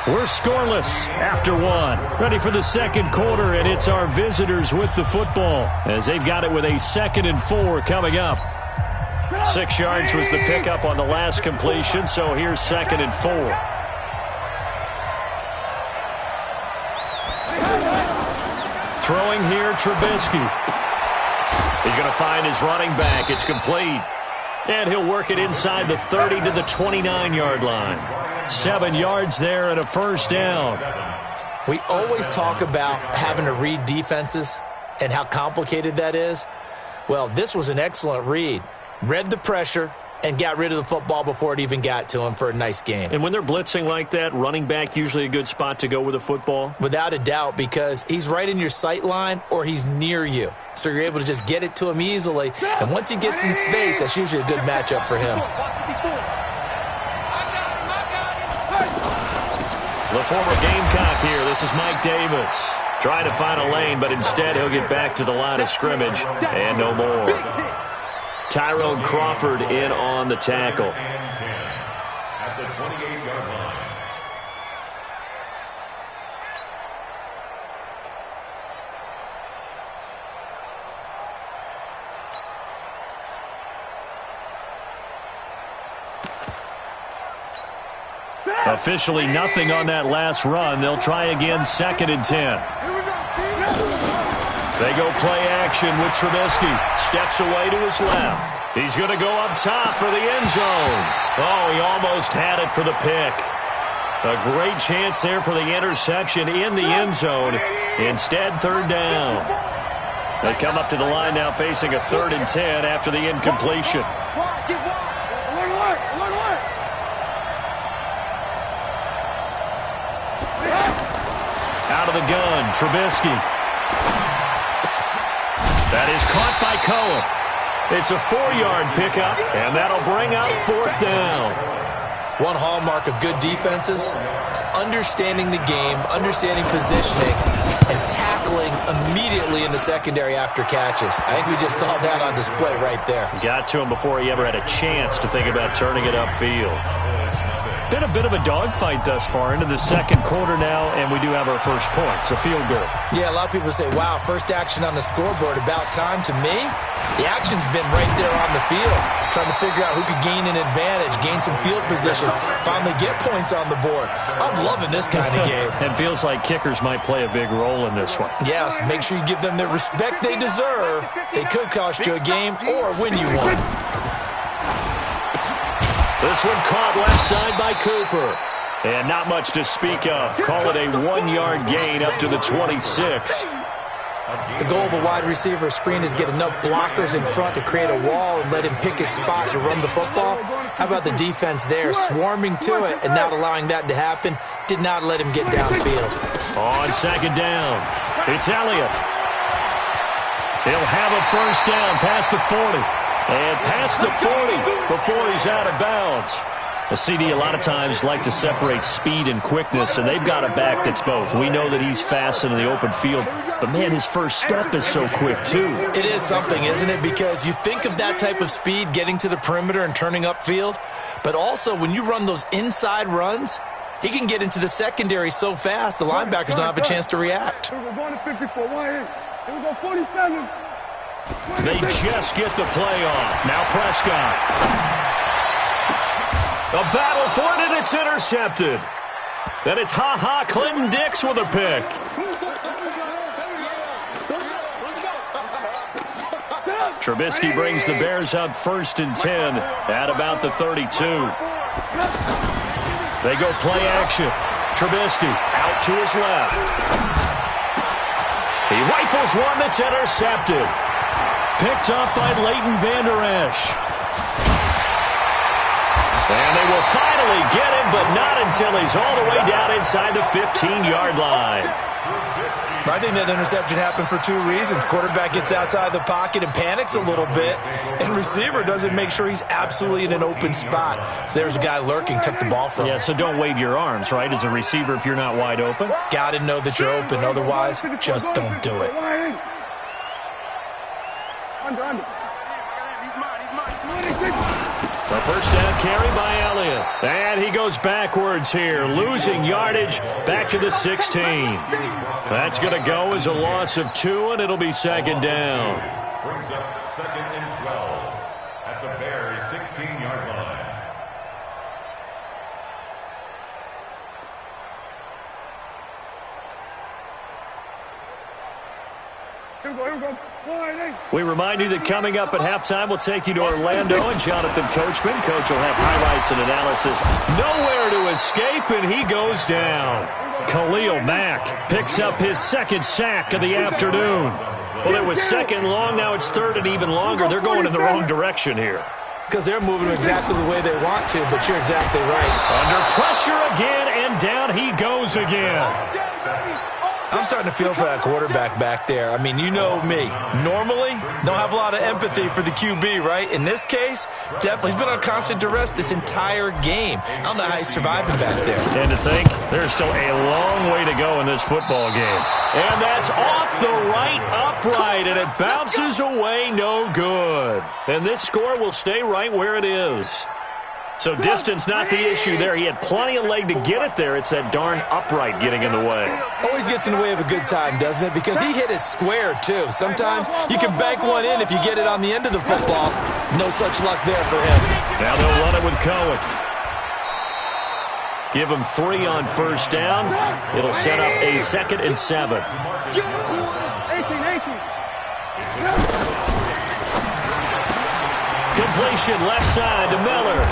We're scoreless after 1. Ready for the 2nd quarter, and it's our visitors with the football as they've got it with a 2nd and 4 coming up. 6 yards was the pickup on the last completion, so here's 2nd and 4. Throwing here, Trubisky. He's going to find his running back. It's complete. And he'll work it inside the 30 to the 29-yard line. 7 yards there and a first down. We always talk about having to read defenses and how complicated that is. Well, this was an excellent read. Read the pressure and got rid of the football before it even got to him for a nice game. And when they're blitzing like that, running back usually a good spot to go with a football? Without a doubt, because he's right in your sight line or he's near you. So you're able to just get it to him easily. And once he gets in space, that's usually a good matchup for him. The former Gamecock here. This is Mike Davis. Trying to find a lane, but instead he'll get back to the line of scrimmage and no more. Tyrone Crawford in on the tackle. At the 28-yard line. Officially nothing on that last run. They'll try again 2nd and 10. They go play action with Trubisky. Steps away to his left. He's going to go up top for the end zone. Oh, he almost had it for the pick. A great chance there for the interception in the end zone. Instead, 3rd down. They come up to the line now facing a 3rd and 10 after the incompletion. of the gun. Trubisky. That is caught by Cohen. It's a 4-yard pickup, and that'll bring up 4th down. One hallmark of good defenses is understanding the game, understanding positioning, and tackling immediately in the secondary after catches. I think we just saw that on display right there. Got to him before he ever had a chance to think about turning it upfield. Been a bit of a dogfight thus far into the second quarter now, and we do have our first points, a field goal. Yeah, a lot of people say, wow, first action on the scoreboard, about time. To me, the action's been right there on the field, trying to figure out who could gain an advantage, gain some field position, finally get points on the board. I'm loving this kind of game. It feels like kickers might play a big role in this one. Yes, make sure you give them the respect they deserve. They could cost you a game or win you one. This one caught left side by Cooper. And not much to speak of. Call it a 1-yard gain up to the 26. The goal of a wide receiver screen is get enough blockers in front to create a wall and let him pick his spot to run the football. How about the defense there, swarming to it and not allowing that to happen? Did not let him get downfield. On second down, it's Elliott. He'll have a first down past the 40. And past the 40 before he's out of bounds. The CD a lot of times like to separate speed and quickness, and they've got a back that's both. We know that he's fast in the open field, but, man, his first step is so quick, too. It is something, isn't it? Because you think of that type of speed getting to the perimeter and turning upfield, but also when you run those inside runs, he can get into the secondary so fast the linebackers don't have a chance to react. Here we go, going to 54. Here we go, 47. They just get the play off. Now Prescott. A battle for it, and it's intercepted. Then it's Clinton Dix with a pick. Trubisky brings the Bears up 1st and 10 at about the 32. They go play action. Trubisky out to his left. He rifles one that's intercepted. Picked up by Leighton Vander Esch. And they will finally get him, but not until he's all the way down inside the 15-yard line. I think that interception happened for 2 reasons. Quarterback gets outside the pocket and panics a little bit, and receiver doesn't make sure he's absolutely in an open spot. So there's a guy lurking, took the ball from him. Yeah, so don't wave your arms, right, as a receiver if you're not wide open? Got to know that you're open. Otherwise, just don't do it. The first down carry by Elliott. And he goes backwards here, losing yardage back to the 16. That's going to go as a loss of 2, and it'll be second down. Brings up 2nd and 12 at the Bears' 16-yard line. We remind you that coming up at halftime, we'll take you to Orlando and Jonathan Coachman. Coach will have highlights and analysis. Nowhere to escape, and he goes down. Khalil Mack picks up his 2nd sack of the afternoon. Well, it was 2nd long. Now it's 3rd and even longer. They're going in the wrong direction here. Because they're moving exactly the way they want to, but you're exactly right. Under pressure again, and down he goes again. I'm starting to feel for that quarterback back there. I mean, you know me. Normally, don't have a lot of empathy for the QB, right? In this case, definitely. He's been on constant duress this entire game. I don't know how he's surviving back there. And to think, there's still a long way to go in this football game. And that's off the right upright, and it bounces away, no good. And this score will stay right where it is. So distance not the issue there. He had plenty of leg to get it there. It's that darn upright getting in the way. Always gets in the way of a good time, doesn't it? Because he hit it square, too. Sometimes you can bank one in if you get it on the end of the football. No such luck there for him. Now they'll run it with Cohen. Give him 3 on first down. It'll set up a 2nd and 7. Completion left side to Miller.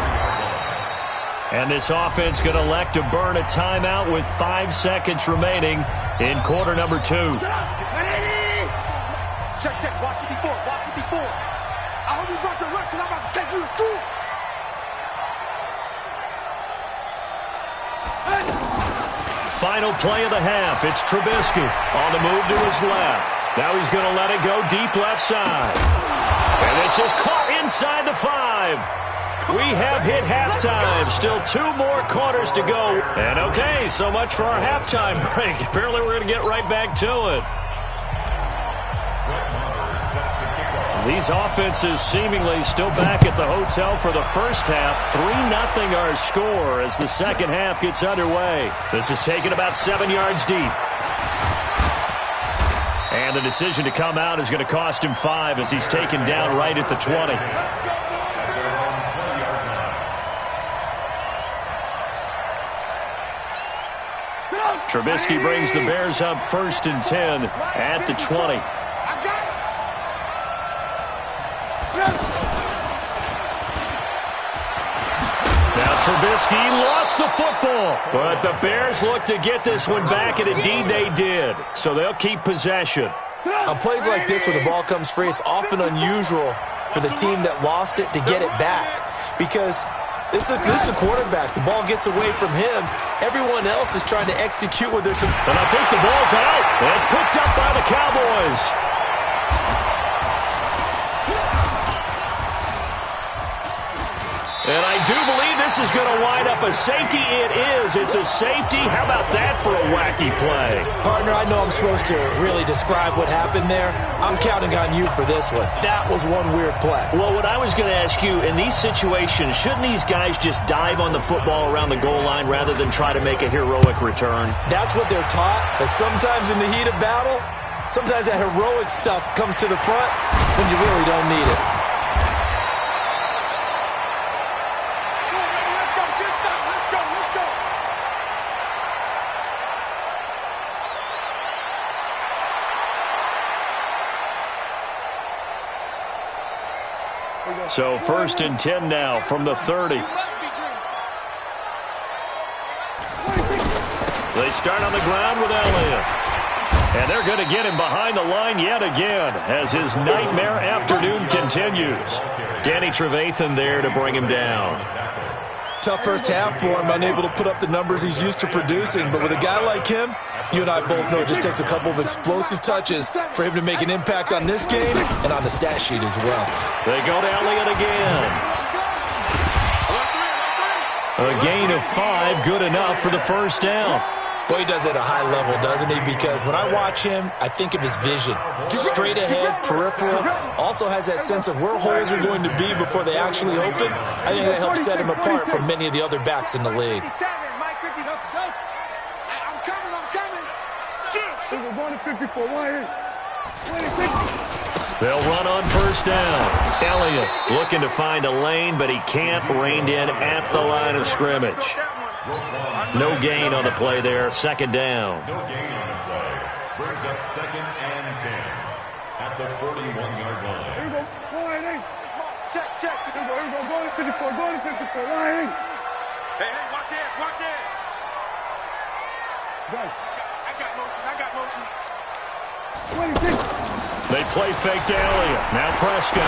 And this offense going to elect to burn a timeout with 5 seconds remaining in quarter number 2. Check, watch 54, watch 54. I hope you brought your lunch because I'm about to take you to school. final play of the half. It's Trubisky on the move to his left. Now he's going to let it go deep left side. And this is caught inside the 5. We have hit halftime. Still 2 more quarters to go. And okay, so much for our halftime break. Apparently we're going to get right back to it. These offenses seemingly still back at the hotel for the first half. 3-0 our score as the second half gets underway. This is taken about 7 yards deep. And the decision to come out is going to cost him 5 as he's taken down right at the 20. Trubisky brings the Bears up 1st and 10 at the 20. Now Trubisky lost the football, but the Bears look to get this one back, and indeed they did. So they'll keep possession. On plays like this where the ball comes free, it's often unusual for the team that lost it to get it back because this is a quarterback. The ball gets away from him. Everyone else is trying to execute with their... And I think the ball's out. And it's picked up by the Cowboys. And I do believe this is going to wind up a safety. It is. It's a safety. How about that for a wacky play? Partner, I know I'm supposed to really describe what happened there. I'm counting on you for this one. That was one weird play. Well, what I was going to ask you, in these situations, shouldn't these guys just dive on the football around the goal line rather than try to make a heroic return? That's what they're taught, but sometimes in the heat of battle, sometimes that heroic stuff comes to the front when you really don't need it. So 1st and 10 now from the 30. They start on the ground with Elliott. And they're going to get him behind the line yet again as his nightmare afternoon continues. Danny Trevathan there to bring him down. Tough first half for him, unable to put up the numbers he's used to producing. But with a guy like him, you and I both know it just takes a couple of explosive touches for him to make an impact on this game and on the stat sheet as well. They go to Elliott again. A gain of 5, good enough for the first down. Boy, he does it at a high level, doesn't he? Because when I watch him, I think of his vision. Straight ahead, peripheral. Also has that sense of where holes are going to be before they actually open. I think that helps set him apart from many of the other backs in the league. They'll run on first down. Elliott looking to find a lane, but he can't. Reined in at the line of scrimmage. No gain on the play there. Second down. No gain on the play. Brings up 2nd and 10 at the 41-yard line. Here we go. Go ahead, check. Here we go. Go to 54. Go to 54. Line. Hey, watch it. Go. I got motion. 26. They play fake to Elliott. Now Prescott.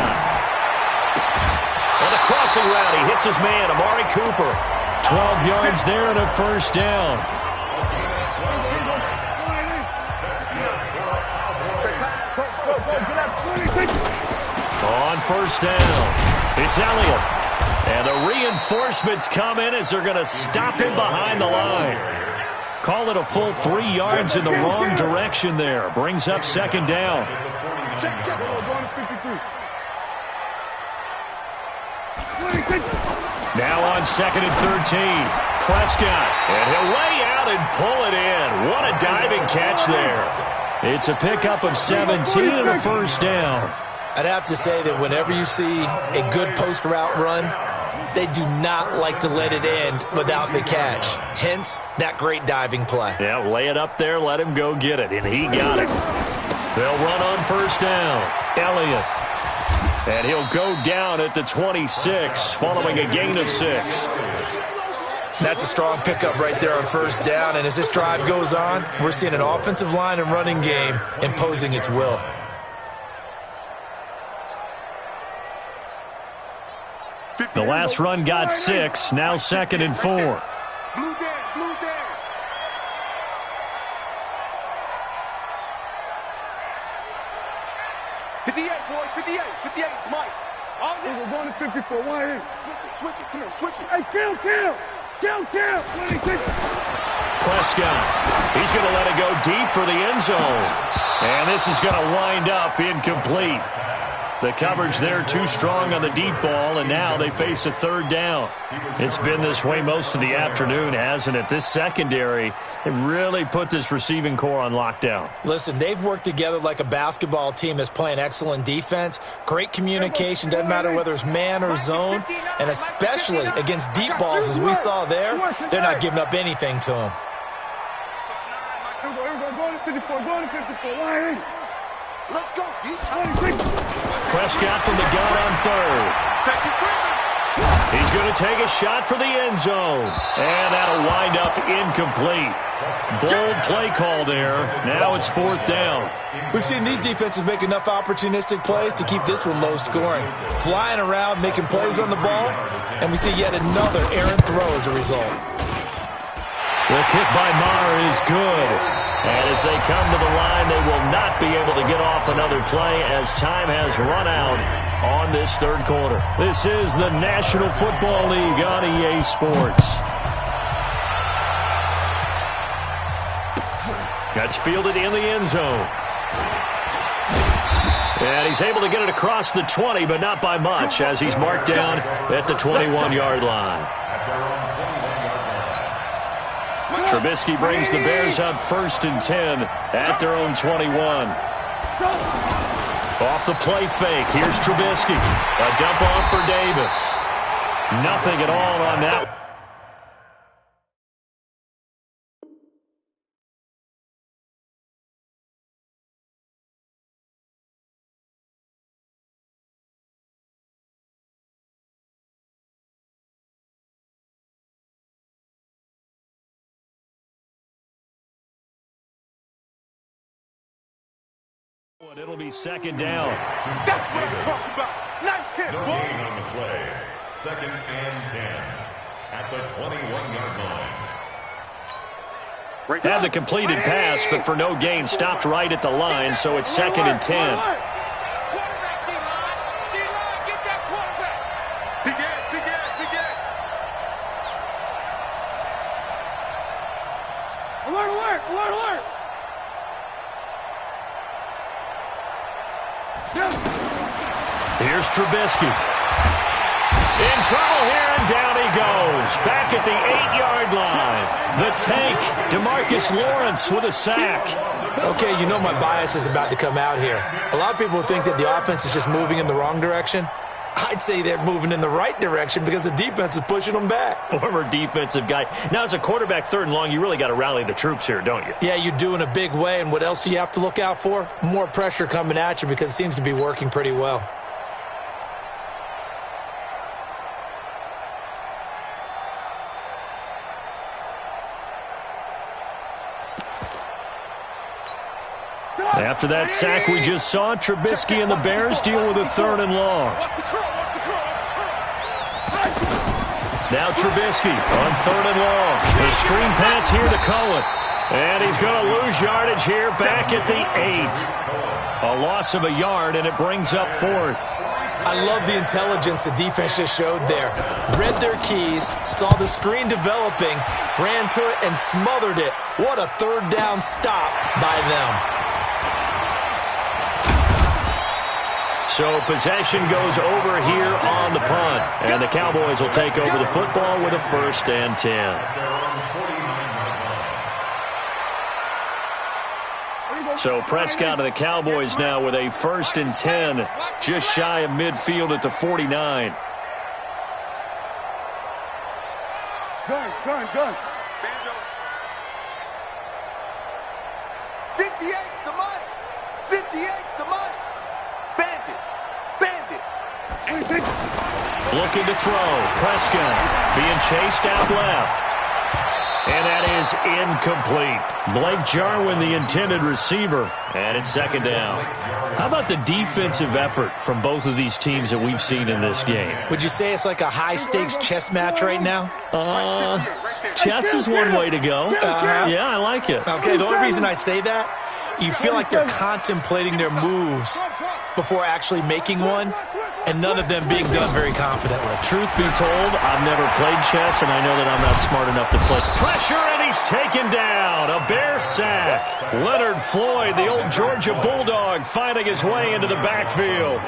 On the crossing route, he hits his man, Amari Cooper. 12 yards there and a first down. On first down, it's Elliott. And the reinforcements come in as they're going to stop him behind the line. Call it a full 3 yards in the wrong direction there. Brings up second down. Now on 2nd and 13. Prescott. And he'll lay out and pull it in. What a diving catch there. It's a pickup of 17 and a first down. I'd have to say that whenever you see a good post route run, they do not like to let it end without the catch. Hence, that great diving play. Yeah, lay it up there, let him go get it, and he got it. They'll run on first down. Elliott. And he'll go down at the 26, following a gain of 6. That's a strong pickup right there on first down, and as this drive goes on, we're seeing an offensive line and running game imposing its will. The last run got 6, now 2nd and 4. Blue there. switch it. Come here, switch it. Hey, kill. Prescott, he's going to let it go deep for the end zone. And this is going to wind up incomplete. The coverage there too strong on the deep ball, and now they face a third down. It's been this way most of the afternoon, hasn't it? This secondary, they really put this receiving core on lockdown. Listen, they've worked together like a basketball team that's playing excellent defense. Great communication, doesn't matter whether it's man or zone, and especially against deep balls as we saw there, they're not giving up anything to them. Here we go. Go to 54. Line. Let's go, D. Prescott from the gun on third. He's going to take a shot for the end zone. And that'll wind up incomplete. Bold play call there. Now it's fourth down. We've seen these defenses make enough opportunistic plays to keep this one low scoring. Flying around, making plays on the ball, and we see yet another errant throw as a result. The kick by Maher is good. And as they come to the line, they will not be able to get off another play as time has run out on this third quarter. This is the National Football League on EA Sports. That's fielded in the end zone. And he's able to get it across the 20, but not by much, as he's marked down at the 21-yard line. Trubisky brings the Bears up 1st and 10 at their own 21. Off the play fake, here's Trubisky. A dump off for Davis. Nothing at all on that. It'll be second down. That's what I'm talking about. Nice hit, No boy. gain on the play. 2nd and 10 at the 21-yard line. Had the completed pass, but for no gain, stopped right at the line, so it's 2nd and 10. Quarterback, D-line. D-line, get that quarterback. Big Ed, big Ed, big Ed. Alert. Here's Trubisky. In trouble here, and down he goes. Back at the 8-yard line. The tank, DeMarcus Lawrence with a sack. Okay, you know my bias is about to come out here. A lot of people think that the offense is just moving in the wrong direction. I'd say they're moving in the right direction because the defense is pushing them back. Former defensive guy. Now, as a quarterback 3rd and long, you really got to rally the troops here, don't you? Yeah, you do in a big way, and what else do you have to look out for? More pressure coming at you because it seems to be working pretty well. After that sack we just saw, Trubisky and the Bears deal with a 3rd and long. Now Trubisky on 3rd and long. A screen pass here to Cohen. And he's going to lose yardage here back at the 8. A loss of a yard, and it brings up 4th. I love the intelligence the defense just showed there. Read their keys, saw the screen developing, ran to it, and smothered it. What a 3rd down stop by them. So possession goes over here on the punt. And the Cowboys will take over the football with a 1st and 10. So Prescott of the Cowboys now with a 1st and 10, just shy of midfield at the 49. Gun. 58's the mic. 58's the mic. Bandit. Looking to throw. Prescott being chased out left. And that is incomplete. Blake Jarwin, the intended receiver, and it's 2nd down. How about the defensive effort from both of these teams that we've seen in this game? Would you say it's like a high-stakes chess match right now? Chess is one way to go. Yeah, I like it. Okay, the only reason I say that, you feel like they're contemplating their moves before actually making one. and none of them being done very confidently. Truth be told, I've never played chess, and I know that I'm not smart enough to play. Pressure, and he's taken down. A Bear sack. Leonard Floyd, the old Georgia Bulldog, finding his way into the backfield.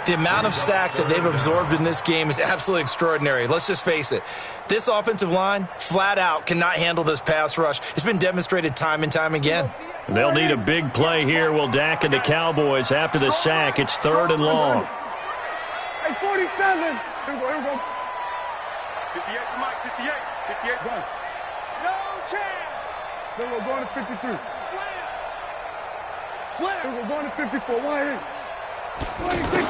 The amount of sacks that they've absorbed in this game is absolutely extraordinary. Let's just face it. This offensive line, flat out, cannot handle this pass rush. It's been demonstrated time and time again. They'll need a big play here. Will Dak and the Cowboys after the sack. It's 3rd and long. Hey, 47. Here we go. 58 for Mike, 58. 58 for Mike. No chance. Then we're going to 53. Slam. Then we're going to 54. 26.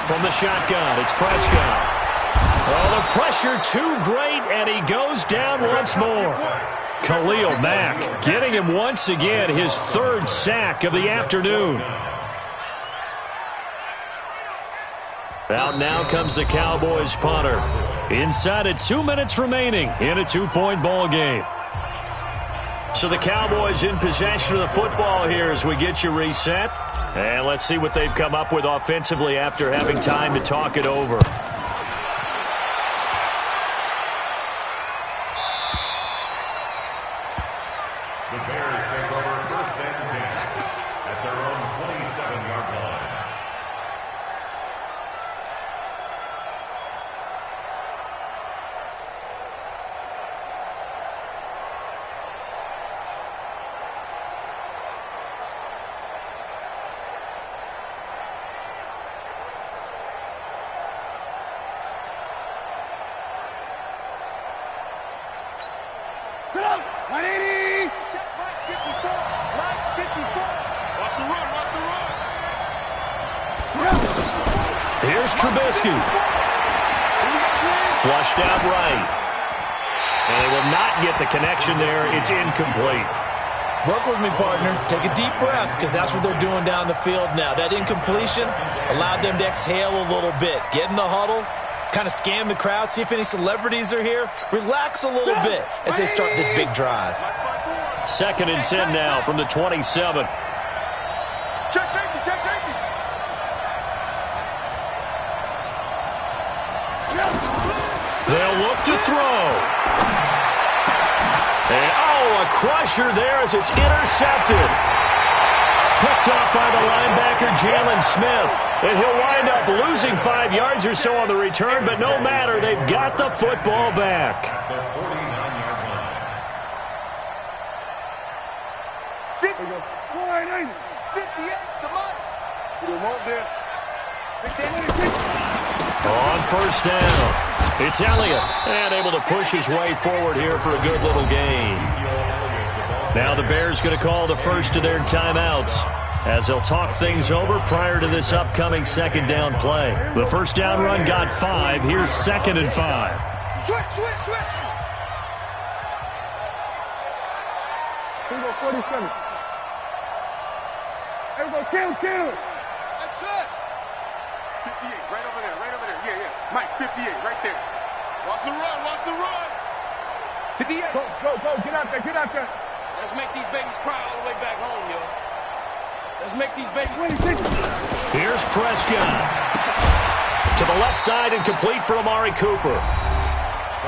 From the shotgun, it's Prescott. Oh, the pressure too great, and he goes down once more. Khalil Mack getting him once again, his 3rd sack of the afternoon. Out now comes the Cowboys punter. Inside of 2 minutes remaining in a 2-point ball game. So the Cowboys in possession of the football here as we get you reset. And let's see what they've come up with offensively after having time to talk it over. The Bears take over 1st and 10 at their own 27-yard line. Sit up. 180. Check Mike 54. Mike 54. Watch the run. Watch the run. Here's Trubisky. Flushed out right. And they will not get the connection there. It's incomplete. Work with me, partner. Take a deep breath, because that's what they're doing down the field now. That incompletion allowed them to exhale a little bit. Get in the huddle, kind of scan the crowd, see if any celebrities are here. Relax a little bit as they start this big drive. 2nd and 10 now from the 27. Check safety. Check safety. They'll look to throw. And, a crusher there as it's intercepted. Picked off by the linebacker, Jalen Smith. And he'll wind up losing 5 yards or so on the return, but no matter, they've got the football back. The 49-yard line. 50. 480. 58 to Mike. We don't want this. 56. On 1st down, it's Elliott, and able to push his way forward here for a good little gain. Now the Bears going to call the first of their timeouts as they'll talk things over prior to this upcoming 2nd down play. The 1st down run got 5. Here's 2nd and 5. Switch. Here we go, 47. Here we go, kill. That's it. 58, right over there. Yeah. Mike, 58, right there. Watch the run. 58. Go. Get out there. Let's make these babies cry all the way back home, yo. Let's make these babies... 26. Here's Prescott. To the left side and complete for Amari Cooper.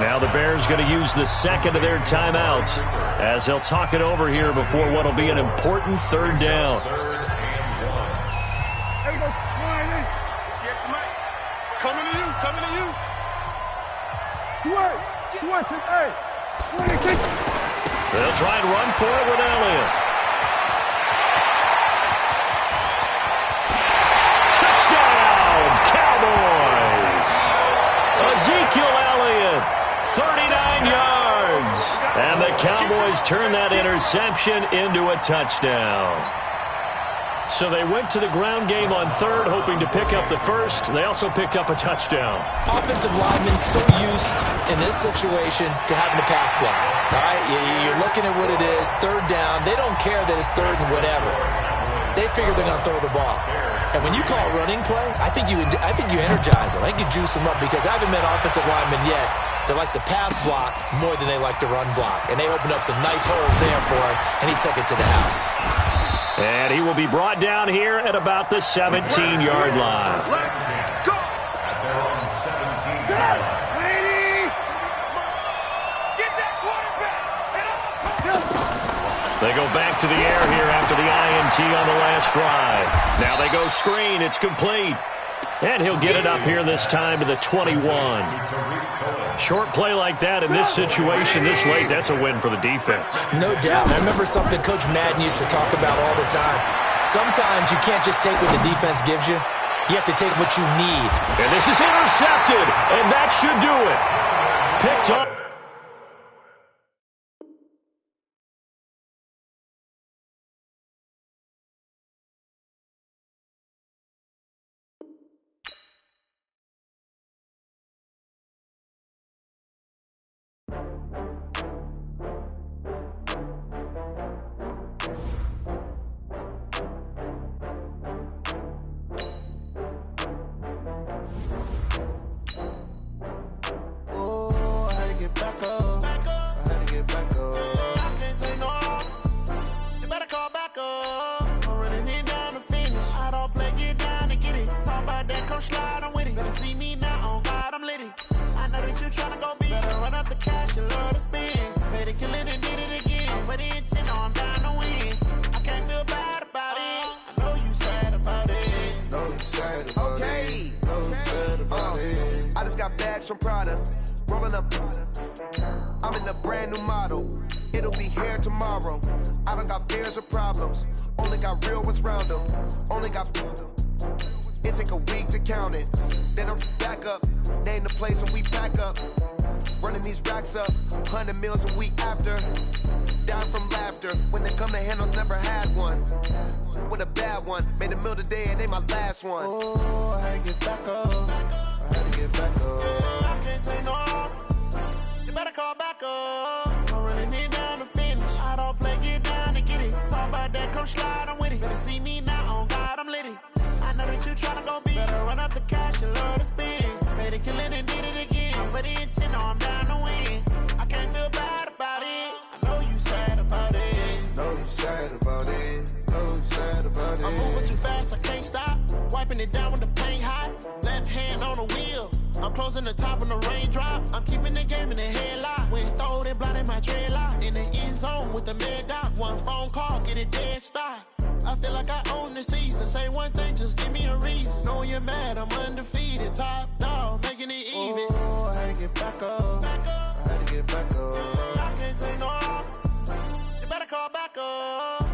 Now the Bears going to use the 2nd of their timeouts as they'll talk it over here before what will be an important 3rd down. 3rd and 1. Here we go, 180. Yeah, Mike. Coming to you. Switch. Hey. 26. They'll try and run for it with Elliott. Touchdown, Cowboys! Ezekiel Elliott, 39 yards. And the Cowboys turn that interception into a touchdown. So they went to the ground game on 3rd, hoping to pick up the 1st. They also picked up a touchdown. Offensive linemen so used in this situation to having to pass block. All right, you're looking at what it is, 3rd down. They don't care that it's 3rd and whatever. They figure they're going to throw the ball. And when you call a running play, I think you energize them. I think you juice them up, because I haven't met offensive linemen yet that likes to pass block more than they like to run block. And they opened up some nice holes there for him, and he took it to the house. And he will be brought down here at about the 17-yard line. Let's go. They go back to the air here after the INT on the last drive. Now they go screen. It's complete. And he'll get it up here this time to the 21. Short play like that in this situation this late, that's a win for the defense. No doubt. I remember something Coach Madden used to talk about all the time. Sometimes you can't just take what the defense gives you. You have to take what you need. And this is intercepted, and that should do it. Picked up. From Prada, rolling up. I'm in a brand new model. It'll be here tomorrow. I don't got fears or problems. Only got real ones round them. Only got. It take a week to count it. Then I'm back up. Name the place and we pack up. Running these racks up. 100 meals a week after. Down from laughter. When they come to handles, never had one. With a bad one. Made a meal today and they my last one. Oh, I had to get back up. I had to get back up. I can't take no off. You better call back up. I'm running it down to finish. I don't play, get down to get it. Talk about that, come slide, I'm with it. Better see me now, on God, I'm litty. I know that you tryna go big. Better run up the cash, you love to spend. Made a killing and did it again. But the intent, no, I'm down to win. I can't feel bad about it. I know you sad about it. Know you sad about it. Know you sad about it. I'm moving too fast, I can't stop. Wiping it down with the paint hot. Left hand on the wheel. I'm closing the top when the raindrop. I'm keeping the game in the headlock. When throwed and blinded my dreadlock. In the end zone with the mad dot. One phone call, get it dead stop. I feel like I own the season. Say one thing, just give me a reason. Knowing you're mad, I'm undefeated. Top dog, making it even. Oh, I had to get back up. I had to get back up. I can't take no off. You better call back up.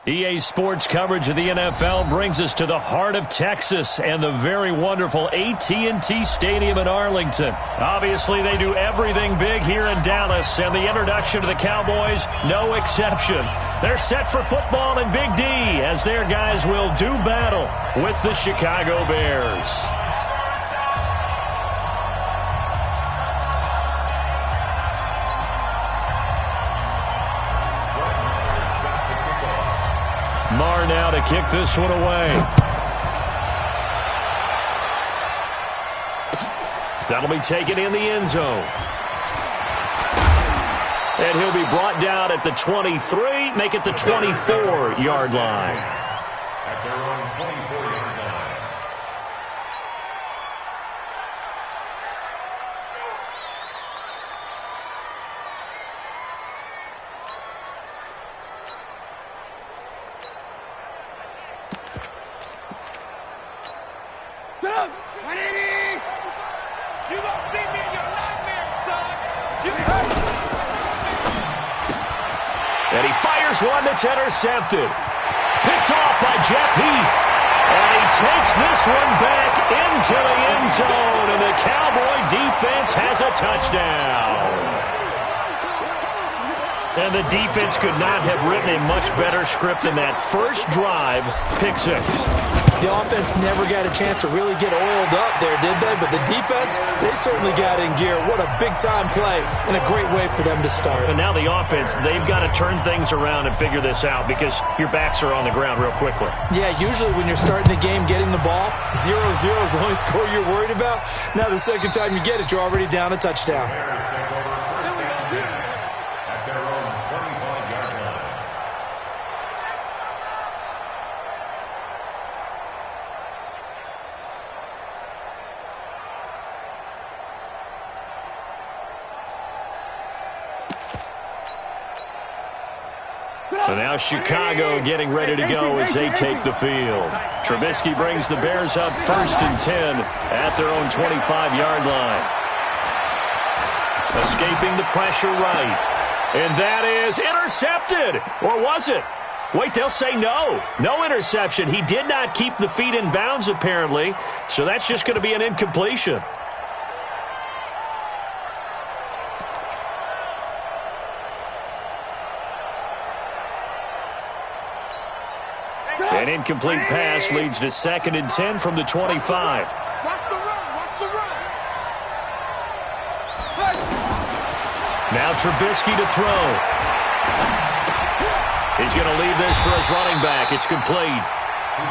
EA Sports coverage of the NFL brings us to the heart of Texas and the very wonderful AT&T Stadium in Arlington. Obviously, they do everything big here in Dallas, and the introduction to the Cowboys, no exception. They're set for football in Big D as their guys will do battle with the Chicago Bears. Marr now to kick this one away. That'll be taken in the end zone. And he'll be brought down at the 23, make it the 24-yard line. At their own 24-yard line. And he fires one that's intercepted. Picked off by Jeff Heath. And he takes this one back into the end zone. And the Cowboy defense has a touchdown. And the defense could not have written a much better script than that first drive, pick six. The offense never got a chance to really get oiled up there, did they? But the defense, they certainly got in gear. What a big-time play and a great way for them to start. And now the offense, they've got to turn things around and figure this out because your backs are on the ground real quickly. Yeah, usually when you're starting the game, getting the ball, 0-0 is the only score you're worried about. Now the second time you get it, you're already down a touchdown. And now Chicago getting ready to go as they take the field. Trubisky brings the Bears up 1st and 10 at their own 25-yard line. Escaping the pressure right. And that is intercepted. Or was it? Wait, they'll say no. No interception. He did not keep the feet in bounds, apparently. So that's just going to be an incompletion. An incomplete pass leads to 2nd and 10 from the 25. Watch the run. Watch the run. Now Trubisky to throw. He's going to leave this for his running back. It's complete.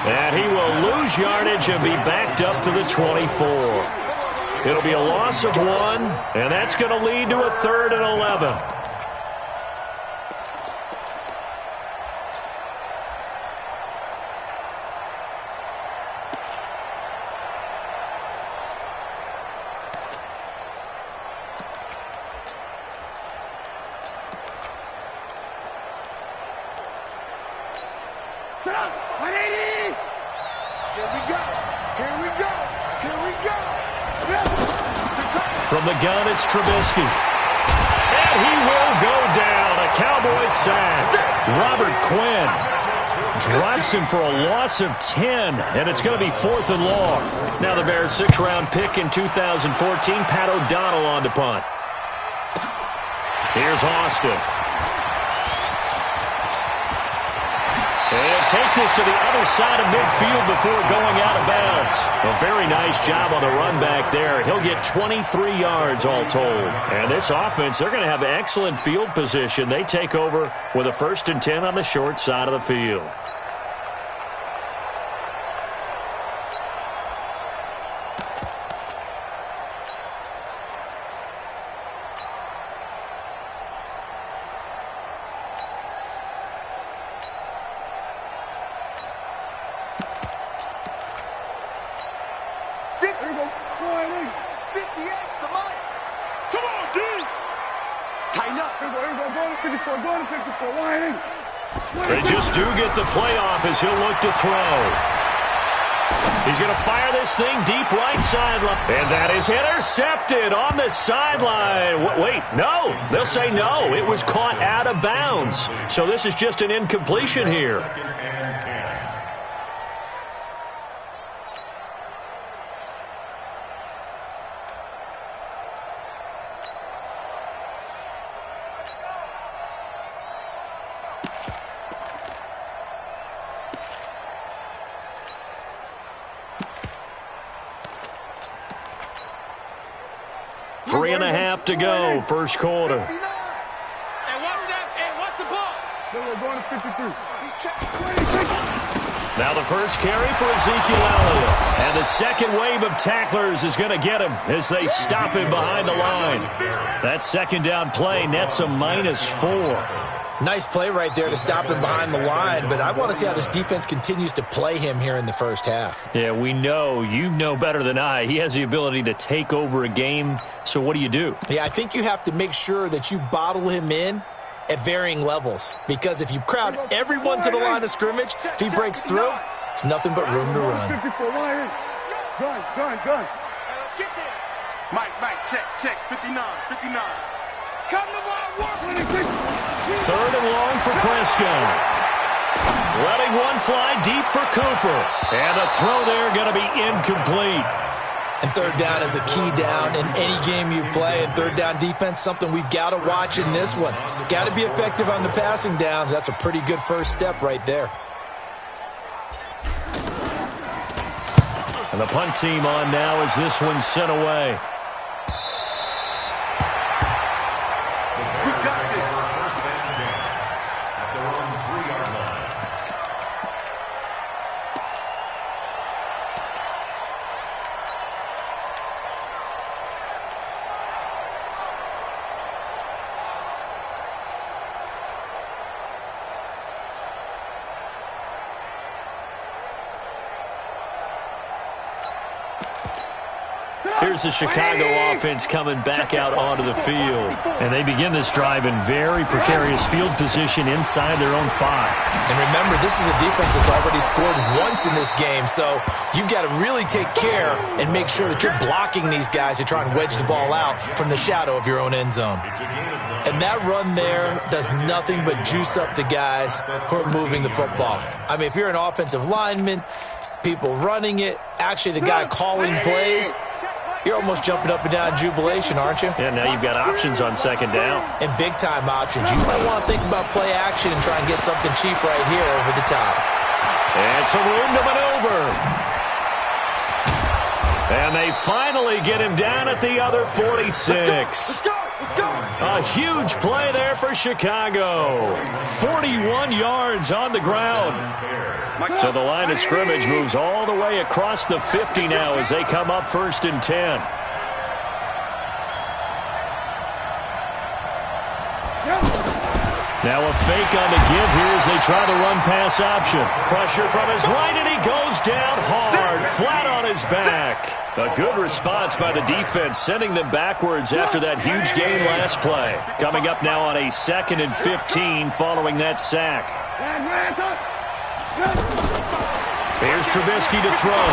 And he will lose yardage and be backed up to the 24. It'll be a loss of 1, and that's going to lead to a 3rd and 11. From the gun, it's Trubisky. And he will go down. A Cowboys sack. Robert Quinn drops him for a loss of 10, and it's going to be 4th and long. Now the Bears' 6th-round pick in 2014, Pat O'Donnell on to punt. Here's Austin. And take this to the other side of midfield before going out of bounds. A very nice job on the run back there. He'll get 23 yards all told. And this offense, they're going to have excellent field position. They take over with a 1st and 10 on the short side of the field. They just do get the playoff as he'll look to throw. He's going to fire this thing deep right sideline. And that is intercepted on the sideline. Wait, no. They'll say no. It was caught out of bounds. So this is just an incompletion here. Three and a half to go, first quarter. Hey, what's the ball? We're going to 53. Now the first carry for Ezekiel Elliott. And the second wave of tacklers is going to get him as they stop him behind the line. That second down play nets a -4. Nice play right there to stop him behind the line, but I want to see how this defense continues to play him here in the first half. Yeah, we know. You know better than I. He has the ability to take over a game, so what do you do? Yeah, I think you have to make sure that you bottle him in at varying levels, because if you crowd everyone to the line of scrimmage, if he breaks through, there's nothing but room to run. Gun. Mike, check, 59. Come to my work. 3rd and long for Prescott. Letting one fly deep for Cooper. And the throw there going to be incomplete. And 3rd down is a key down in any game you play. And 3rd down defense, something we've got to watch in this one. Got to be effective on the passing downs. That's a pretty good first step right there. And the punt team on now as this one's sent away. Here's the Chicago offense coming back out onto the field. And they begin this drive in very precarious field position inside their own 5. And remember, this is a defense that's already scored once in this game, so you've got to really take care and make sure that you're blocking these guys to try and wedge the ball out from the shadow of your own end zone. And that run there does nothing but juice up the guys who are moving the football. I mean, if you're an offensive lineman, people running it, actually the guy calling plays, you're almost jumping up and down in jubilation, aren't you? Yeah, now you've got options on second down. And big-time options. You might want to think about play action and try and get something cheap right here over the top. And some room to maneuver. And they finally get him down at the other 46. A huge play there for Chicago. 41 yards on the ground. So the line of scrimmage moves all the way across the 50 now as they come up 1st and 10. Now a fake on the give here as they try the run-pass option. Pressure from his right, and he goes down hard, flat on his back. A good response by the defense, sending them backwards after that huge gain last play. Coming up now on a 2nd and 15 following that sack. Here's Trubisky to throw.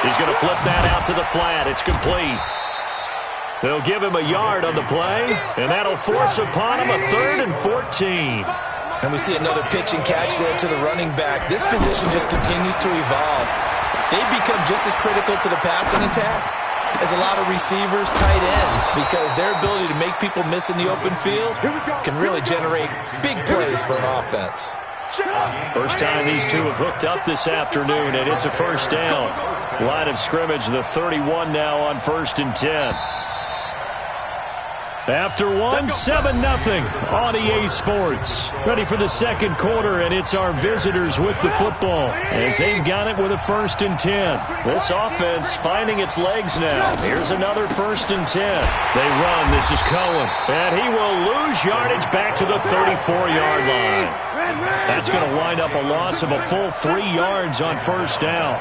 He's going to flip that out to the flat. It's complete. They'll give him a yard on the play, and that'll force upon him a 3rd and 14. And we see another pitch and catch there to the running back. This position just continues to evolve. They become just as critical to the passing attack as a lot of receivers, tight ends, because their ability to make people miss in the open field can really generate big plays for an offense. First time these two have hooked up this afternoon, and it's a 1st down. Line of scrimmage, the 31 now on 1st and 10. After 7-0 on EA Sports. Ready for the 2nd quarter, and it's our visitors with the football as they've got it with a 1st and 10. This offense finding its legs now. Here's another 1st and 10. They run. This is Cohen, and he will lose yardage back to the 34-yard line. That's going to wind up a loss of a full 3 yards on 1st down.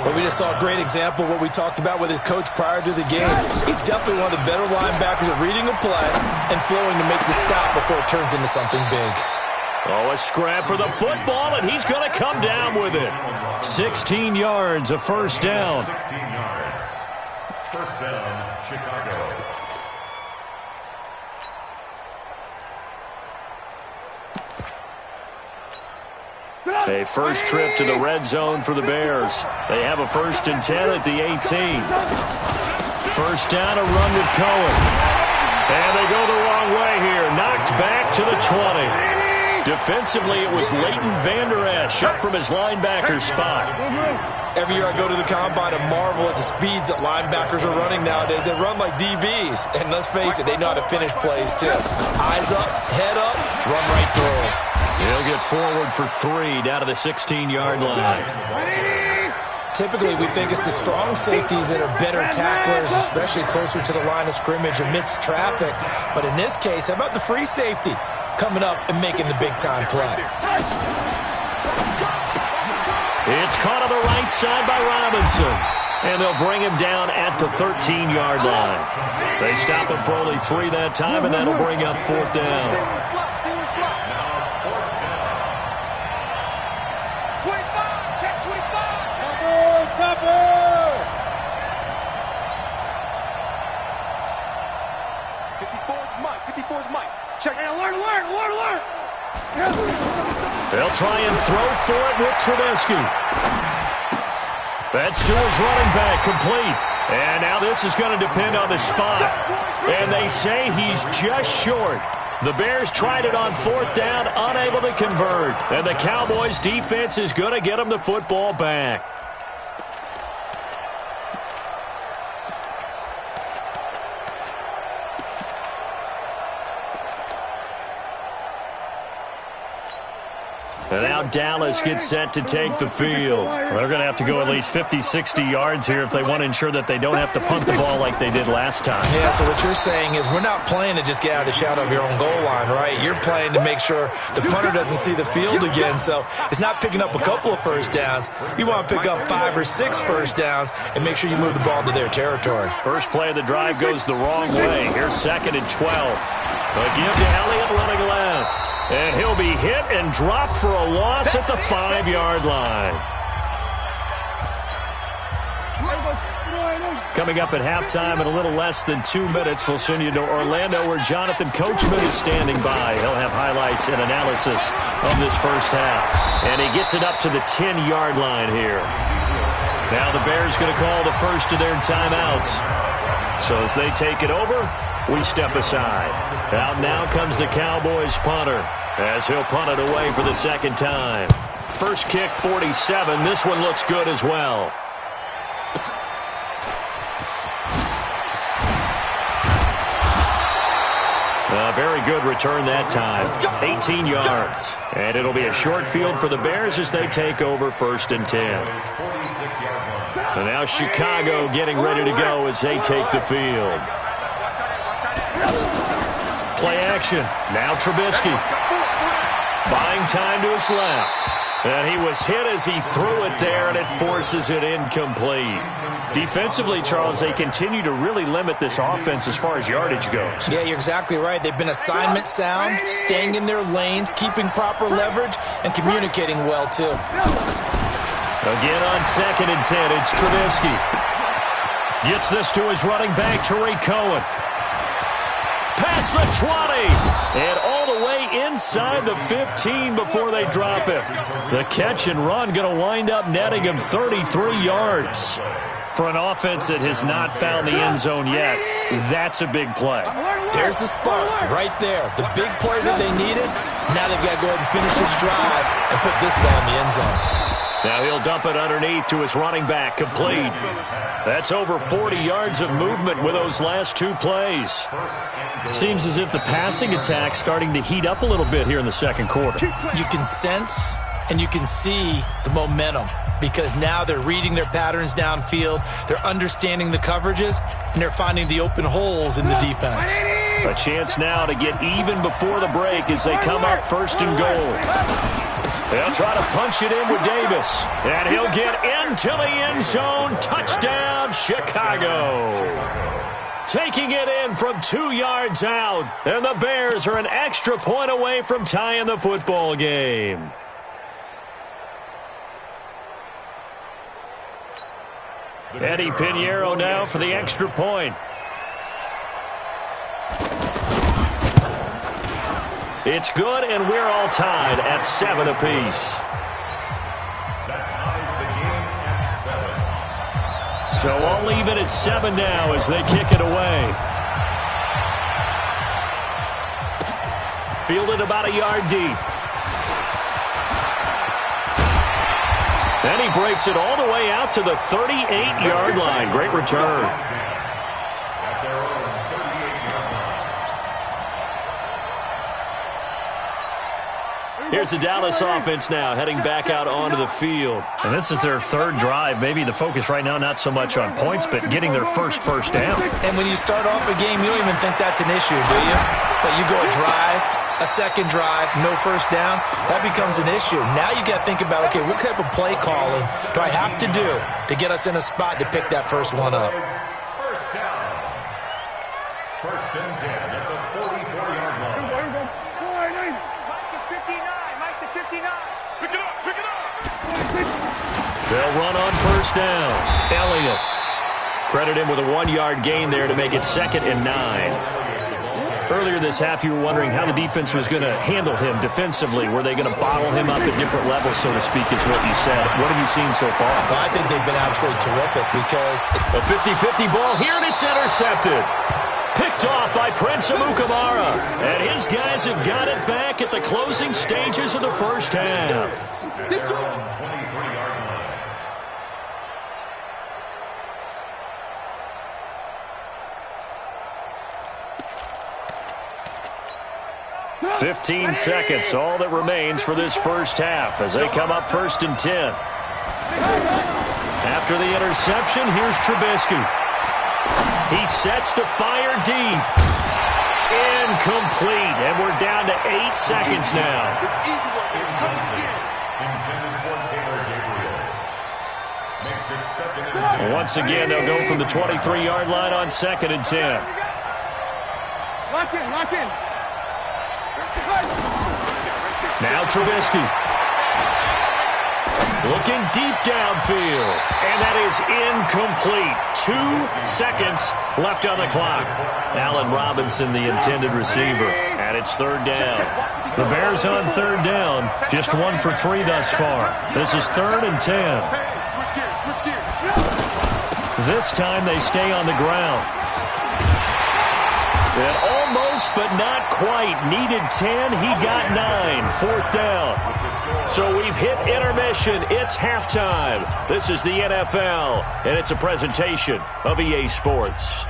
But we just saw a great example of what we talked about with his coach prior to the game. He's definitely one of the better linebackers at reading a play and flowing to make the stop before it turns into something big. Oh, a scrap for the football, and he's going to come down with it. 16 yards, a 1st down. 16 yards. 1st down, Chicago. A first trip to the red zone for the Bears. They have a 1st and 10 at the 18. 1st down, a run with Cohen. And they go the wrong way here. Knocked back to the 20. Defensively, it was Leighton Vander Esch up from his linebacker spot. Every year I go to the combine and marvel at the speeds that linebackers are running nowadays. They run like DBs. And let's face it, they know how to finish plays too. Eyes up, head up, run right through. He'll get forward for 3 down to the 16-yard line. Typically, we think it's the strong safeties that are better tacklers, especially closer to the line of scrimmage amidst traffic. But in this case, how about the free safety coming up and making the big-time play? It's caught on the right side by Robinson. And they'll bring him down at the 13-yard line. They stop him for only 3 that time, and that'll bring up 4th down. 54's Mike. Check. Hey, alert. They'll try and throw for it with Trubisky. That's to his running back, complete. And now this is going to depend on the spot. And they say he's just short. The Bears tried it on 4th down, unable to convert. And the Cowboys' defense is going to get them the football back. And now now Dallas gets set to take the field. They're going to have to go at least 50, 60 yards here if they want to ensure that they don't have to punt the ball like they did last time. Yeah, so what you're saying is we're not playing to just get out of the shadow of your own goal line, right? You're playing to make sure the punter doesn't see the field again. So it's not picking up a couple of first downs. You want to pick up 5 or 6 first downs and make sure you move the ball into their territory. First play of the drive goes the wrong way. Here's 2nd and 12. A give to Elliott running left. And he'll be hit and dropped for a loss at the 5-yard line. Coming up at halftime in a little less than 2 minutes, we'll send you to Orlando where Jonathan Coachman is standing by. He'll have highlights and analysis of this first half. And he gets it up to the 10-yard line here. Now the Bears going to call the first of their timeouts. So as they take it over, we step aside. Out now comes the Cowboys punter as he'll punt it away for the second time. First kick, 47. This one looks good as well. A very good return that time. 18 yards. And it'll be a short field for the Bears as they take over 1st and 10. And now Chicago getting ready to go as they take the field. Play action. Now Trubisky. Buying time to his left. And he was hit as he threw it there, and it forces it incomplete. Defensively, Charles, they continue to really limit this offense as far as yardage goes. Yeah, you're exactly right. They've been assignment sound, staying in their lanes, keeping proper leverage, and communicating well, too. Again on 2nd and 10, it's Trubisky. Gets this to his running back, Tariq Cohen. Past the 20, and all the way inside the 15 before they drop it. The catch and run going to wind up netting him 33 yards. For an offense that has not found the end zone yet, that's a big play. There's the spark right there. The big play that they needed. Now they've got to go ahead and finish this drive and put this ball in the end zone. Now he'll dump it underneath to his running back, complete. That's over 40 yards of movement with those last 2 plays. Seems as if the passing attack's starting to heat up a little bit here in the second quarter. You can sense and you can see the momentum because now they're reading their patterns downfield, they're understanding the coverages, and they're finding the open holes in the defense. A chance now to get even before the break as they come up 1st and goal. They'll try to punch it in with Davis. And he'll get into the end zone. Touchdown, Chicago. Taking it in from 2 yards out. And the Bears are an extra point away from tying the football game. Eddie Pinheiro now for the extra point. It's good, and we're all tied at 7 apiece. That ties the game at 7. So all even at 7 now as they kick it away. Fielded about a yard deep. And he breaks it all the way out to the 38-yard line. Great return. Here's the Dallas offense now, heading back out onto the field. And this is their 3rd drive. Maybe the focus right now not so much on points, but getting their first down. And when you start off a game, you don't even think that's an issue, do you? But you go a drive, a second drive, no first down, that becomes an issue. Now you got to think about, okay, what type of play calling do I have to do to get us in a spot to pick that first one up? First down. 1st and 10 at the 44-yard line. Pick it up, pick it up. They'll run on 1st down. Elliott. Credit him with a 1-yard gain there to make it 2nd and 9. Earlier this half, you were wondering how the defense was going to handle him defensively. Were they going to bottle him up at different levels, so to speak, is what you said. What have you seen so far? Well, I think they've been absolutely terrific because a 50-50 ball here, and it's intercepted. Picked off by Prince Amukamara. And his guys have got it back at the closing stages of the first half. They're on 23-yard line. 15 seconds, all that remains for this first half as they come up 1st and 10. After the interception, here's Trubisky. He sets to fire deep. Incomplete, and we're down to 8 seconds now. Once again, they'll go from the 23-yard line on 2nd and 10. Lock in, lock in. Now Trubisky. Looking deep downfield. And that is incomplete. 2 seconds left on the clock. Allen Robinson, the intended receiver. And it's 3rd down. The Bears on 3rd down. Just 1 for 3 thus far. This is 3rd and 10. This time they stay on the ground. And almost, but not quite. Needed 10. He got 9. 4th down. So we've hit intermission. It's halftime. This is the NFL, and it's a presentation of EA Sports.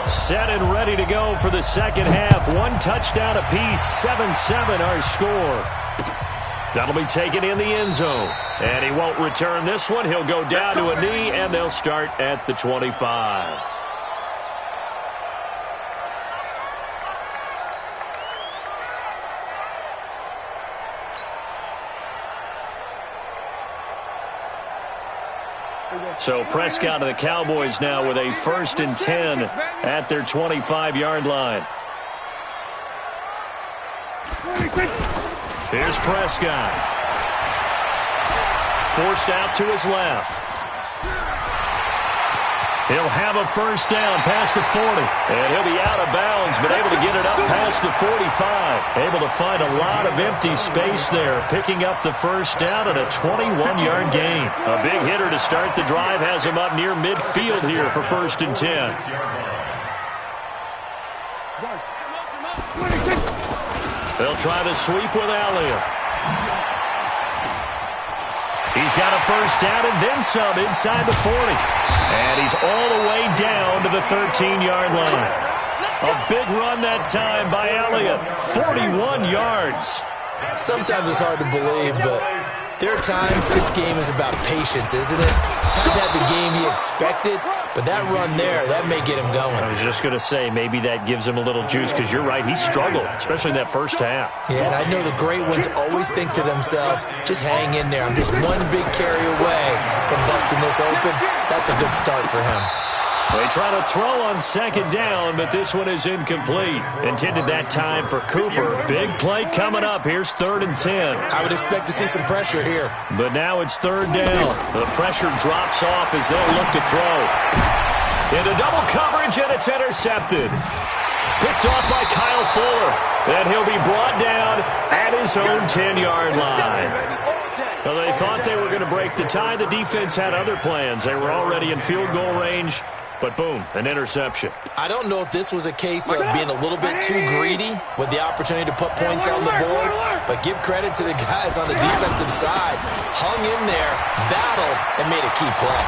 Set and ready to go for the second half. 1 touchdown apiece, 7-7 our score. That'll be taken in the end zone. And he won't return this one. He'll go down to a knee, and they'll start at the 25. So Prescott of the Cowboys now with a 1st and 10 at their 25-yard line. Here's Prescott. Forced out to his left. He'll have a 1st down past the 40. And he'll be out of bounds, but able to get it up past the 45. Able to find a lot of empty space there, picking up the 1st down and a 21-yard gain. A big hitter to start the drive has him up near midfield here for 1st and 10. They'll try the sweep with Elliott. He's got a 1st down and then some inside the 40. And he's all the way down to the 13-yard line. A big run that time by Elliott. 41 yards. Sometimes it's hard to believe, but there are times this game is about patience, isn't it? He's had the game he expected, but that run there, that may get him going. I was just going to say, maybe that gives him a little juice, because you're right, he struggled, especially in that 1st half. Yeah, and I know the great ones always think to themselves, just hang in there. I'm just one big carry away from busting this open. That's a good start for him. They try to throw on 2nd down, but this one is incomplete. Intended that time for Cooper. Big play coming up. Here's 3rd and 10. I would expect to see some pressure here. But now it's 3rd down. The pressure drops off as they'll look to throw. Into double coverage, and it's intercepted. Picked off by Kyle Fuller. And he'll be brought down at his own 10-yard line. Well, they thought they were going to break the tie. The defense had other plans. They were already in field goal range. But boom, an interception. I don't know if this was a case of being a little bit too greedy with the opportunity to put points on the board, but give credit to the guys on the defensive side. Hung in there, battled, and made a key play.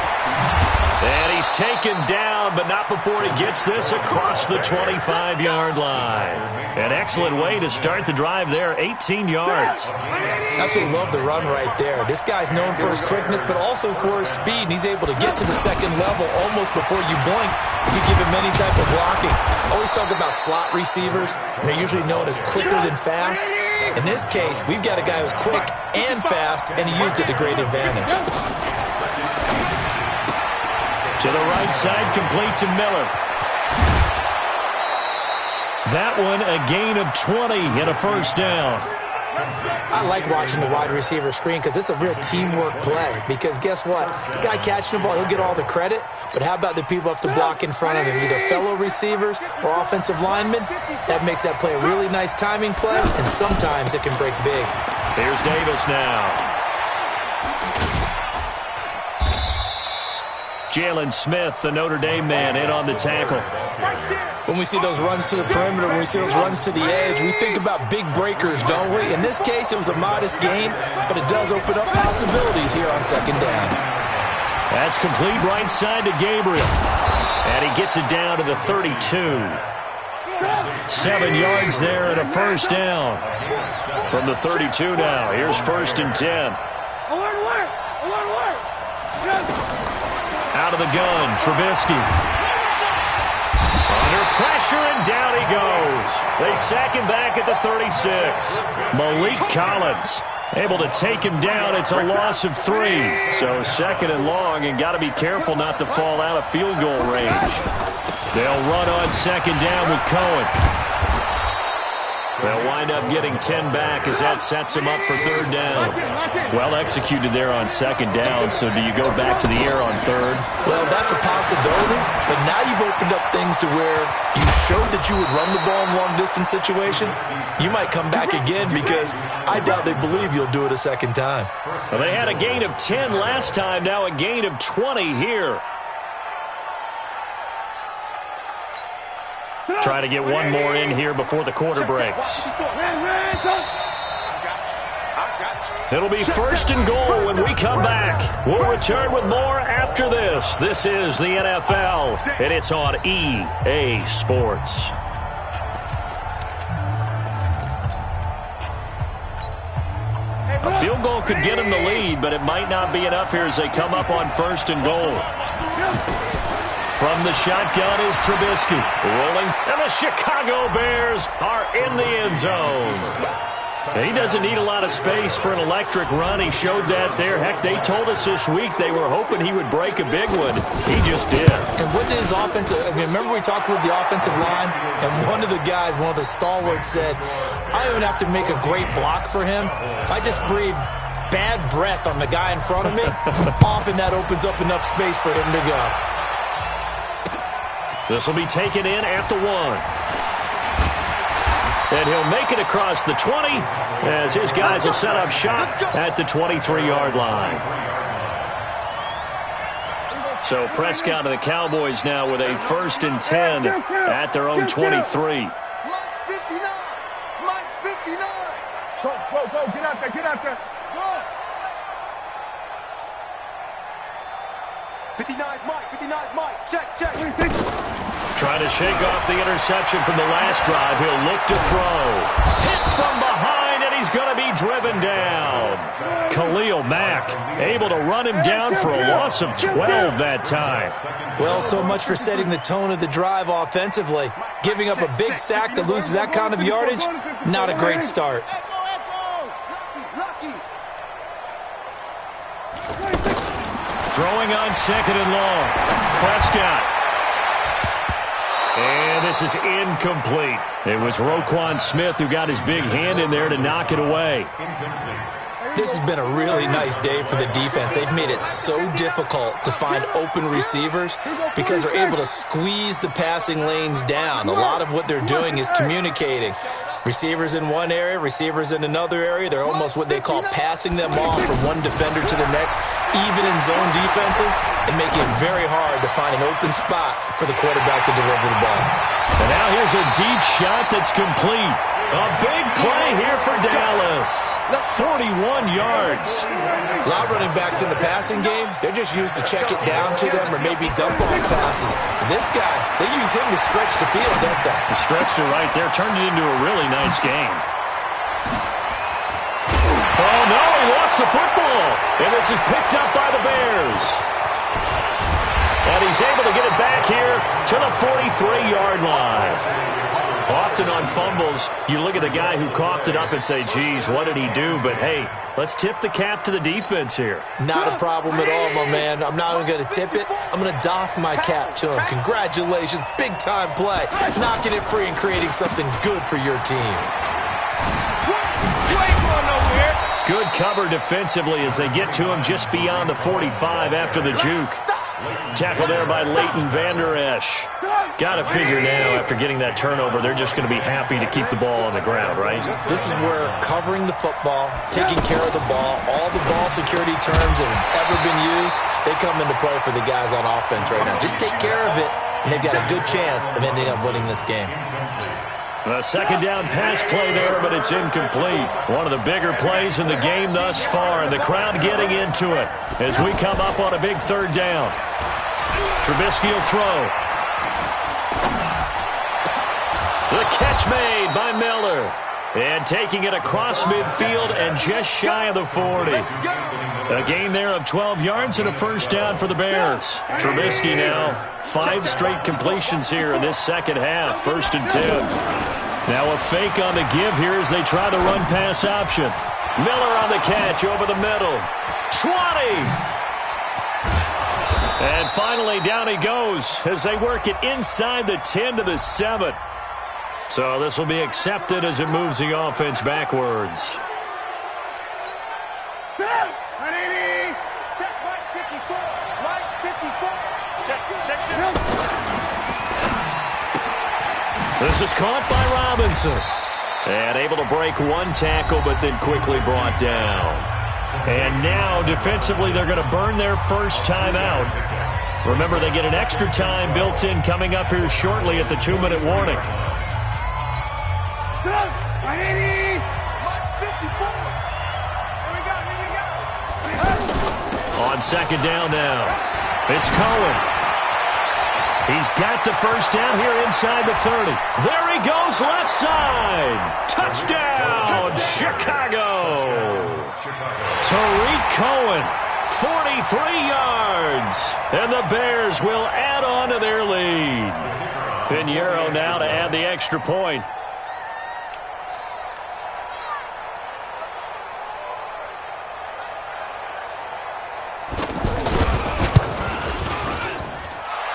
And he's taken down, but not before he gets this across the 25-yard line. An excellent way to start the drive there, 18 yards. Absolutely love the run right there. This guy's known for his quickness, but also for his speed. And he's able to get to the 2nd level almost before you blink if you give him any type of blocking. Always talk about slot receivers, and they're usually known as quicker than fast. In this case, we've got a guy who's quick and fast, and he used it to great advantage. To the right side, complete to Miller. That one, a gain of 20 and a 1st down. I like watching the wide receiver screen because it's a real teamwork play. Because guess what? The guy catching the ball, he'll get all the credit. But how about the people up to block in front of him, either fellow receivers or offensive linemen? That makes that play a really nice timing play, and sometimes it can break big. Here's Davis now. Jalen Smith, the Notre Dame man, in on the tackle. When we see those runs to the perimeter, when we see those runs to the edge, we think about big breakers, don't we? In this case, it was a modest gain, but it does open up possibilities here on second down. That's complete right side to Gabriel. And he gets it down to the 32. 7 yards there and a first down. From the 32 now, here's 1st and 10. Out of the gun, Trubisky. Under pressure, and down he goes. They sack him back at the 36. Malik Collins able to take him down. It's a loss of 3. So 2nd and long, and got to be careful not to fall out of field goal range. They'll run on 2nd down with Cohen. They'll wind up getting 10 back as that sets him up for 3rd down. Well executed there on 2nd down, so do you go back to the air on 3rd? Well, that's a possibility, but now you've opened up things to where you showed that you would run the ball in long-distance situation. You might come back again because I doubt they believe you'll do it a 2nd time. Well, they had a gain of 10 last time, now a gain of 20 here. Try to get one more in here before the quarter breaks. It'll be 1st and goal when we come back. We'll return with more after this. This is the NFL, and it's on EA Sports. A field goal could get them the lead, but it might not be enough here as they come up on 1st and goal. From the shotgun is Trubisky. Rolling, and the Chicago Bears are in the end zone. He doesn't need a lot of space for an electric run. He showed that there. Heck, they told us this week they were hoping he would break a big one. He just did. And what did his offensive, remember we talked with the offensive line, and one of the guys, one of the stalwarts said, I don't have to make a great block for him. If I just breathe bad breath on the guy in front of me, often that opens up enough space for him to go. This will be taken in at the 1. And he'll make it across the 20 as his guys will set up shop at the 23-yard line. So Prescott and the Cowboys now with a 1st and 10 at their own 23. Mike's 59. Mike's 59. Go. Get out there. Go. 59's Mike. Check. Trying to shake off the interception from the last drive. He'll look to throw. Hit from behind, and he's going to be driven down. Khalil Mack able to run him down for a loss of 12 that time. Well, so much for setting the tone of the drive offensively. Giving up a big sack that loses that kind of yardage, not a great start. Throwing on 2nd and long. Prescott. And this is incomplete. It was Roquan Smith who got his big hand in there to knock it away. This has been a really nice day for the defense. They've made it so difficult to find open receivers because they're able to squeeze the passing lanes down. A lot of what they're doing is communicating. Receivers in one area, receivers in another area. They're almost what they call passing them off from one defender to the next, even in zone defenses, and making it very hard to find an open spot for the quarterback to deliver the ball. And now here's a deep shot that's complete. A big play here for Dallas. 41 yards. A lot of running backs in the passing game, they're just used to check it down to them or maybe dump off passes. This guy, they use him to stretch the field, don't they? He stretched it right there, turned it into a really nice game. Oh, no, he lost the football. And this is picked up by the Bears. And he's able to get it back here to the 43-yard line. Often on fumbles, you look at the guy who coughed it up and say, geez, what did he do? But, hey, let's tip the cap to the defense here. Not a problem at all, my man. I'm not even going to tip it. I'm going to doff my cap to him. Congratulations, big-time play. Knocking it free and creating something good for your team. Good cover defensively as they get to him just beyond the 45 after the juke. Tackled there by Leighton Vander Esch. Got to figure now, after getting that turnover, they're just going to be happy to keep the ball on the ground, right? This is where covering the football, taking care of the ball, all the ball security terms that have ever been used, they come into play for the guys on offense right now. Just take care of it, and they've got a good chance of ending up winning this game. A second down pass play there, but it's incomplete. One of the bigger plays in the game thus far, and the crowd getting into it as we come up on a big third down. Trubisky will throw. The catch made by Miller. And taking it across midfield and just shy of the 40. A gain there of 12 yards and a first down for the Bears. Trubisky now 5 straight completions here in this second half. 1st and 10. Now a fake on the give here as they try the run-pass option. Miller on the catch over the middle. 20! And finally down he goes as they work it inside the 10 to the 7. So this will be accepted as it moves the offense backwards. Check, 54. Check. This is caught by Robinson. And able to break one tackle, but then quickly brought down. And now, defensively, they're going to burn their first time out. Remember, they get an extra time built in coming up here shortly at the 2-minute warning. On second down now, it's Cohen. He's got the first down here inside the 30. There he goes, left side. Touchdown, Chicago. Tariq Cohen, 43 yards. And the Bears will add on to their lead. Pinheiro now to add the extra point.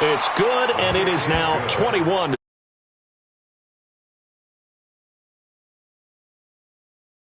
It's good, and it is now 21.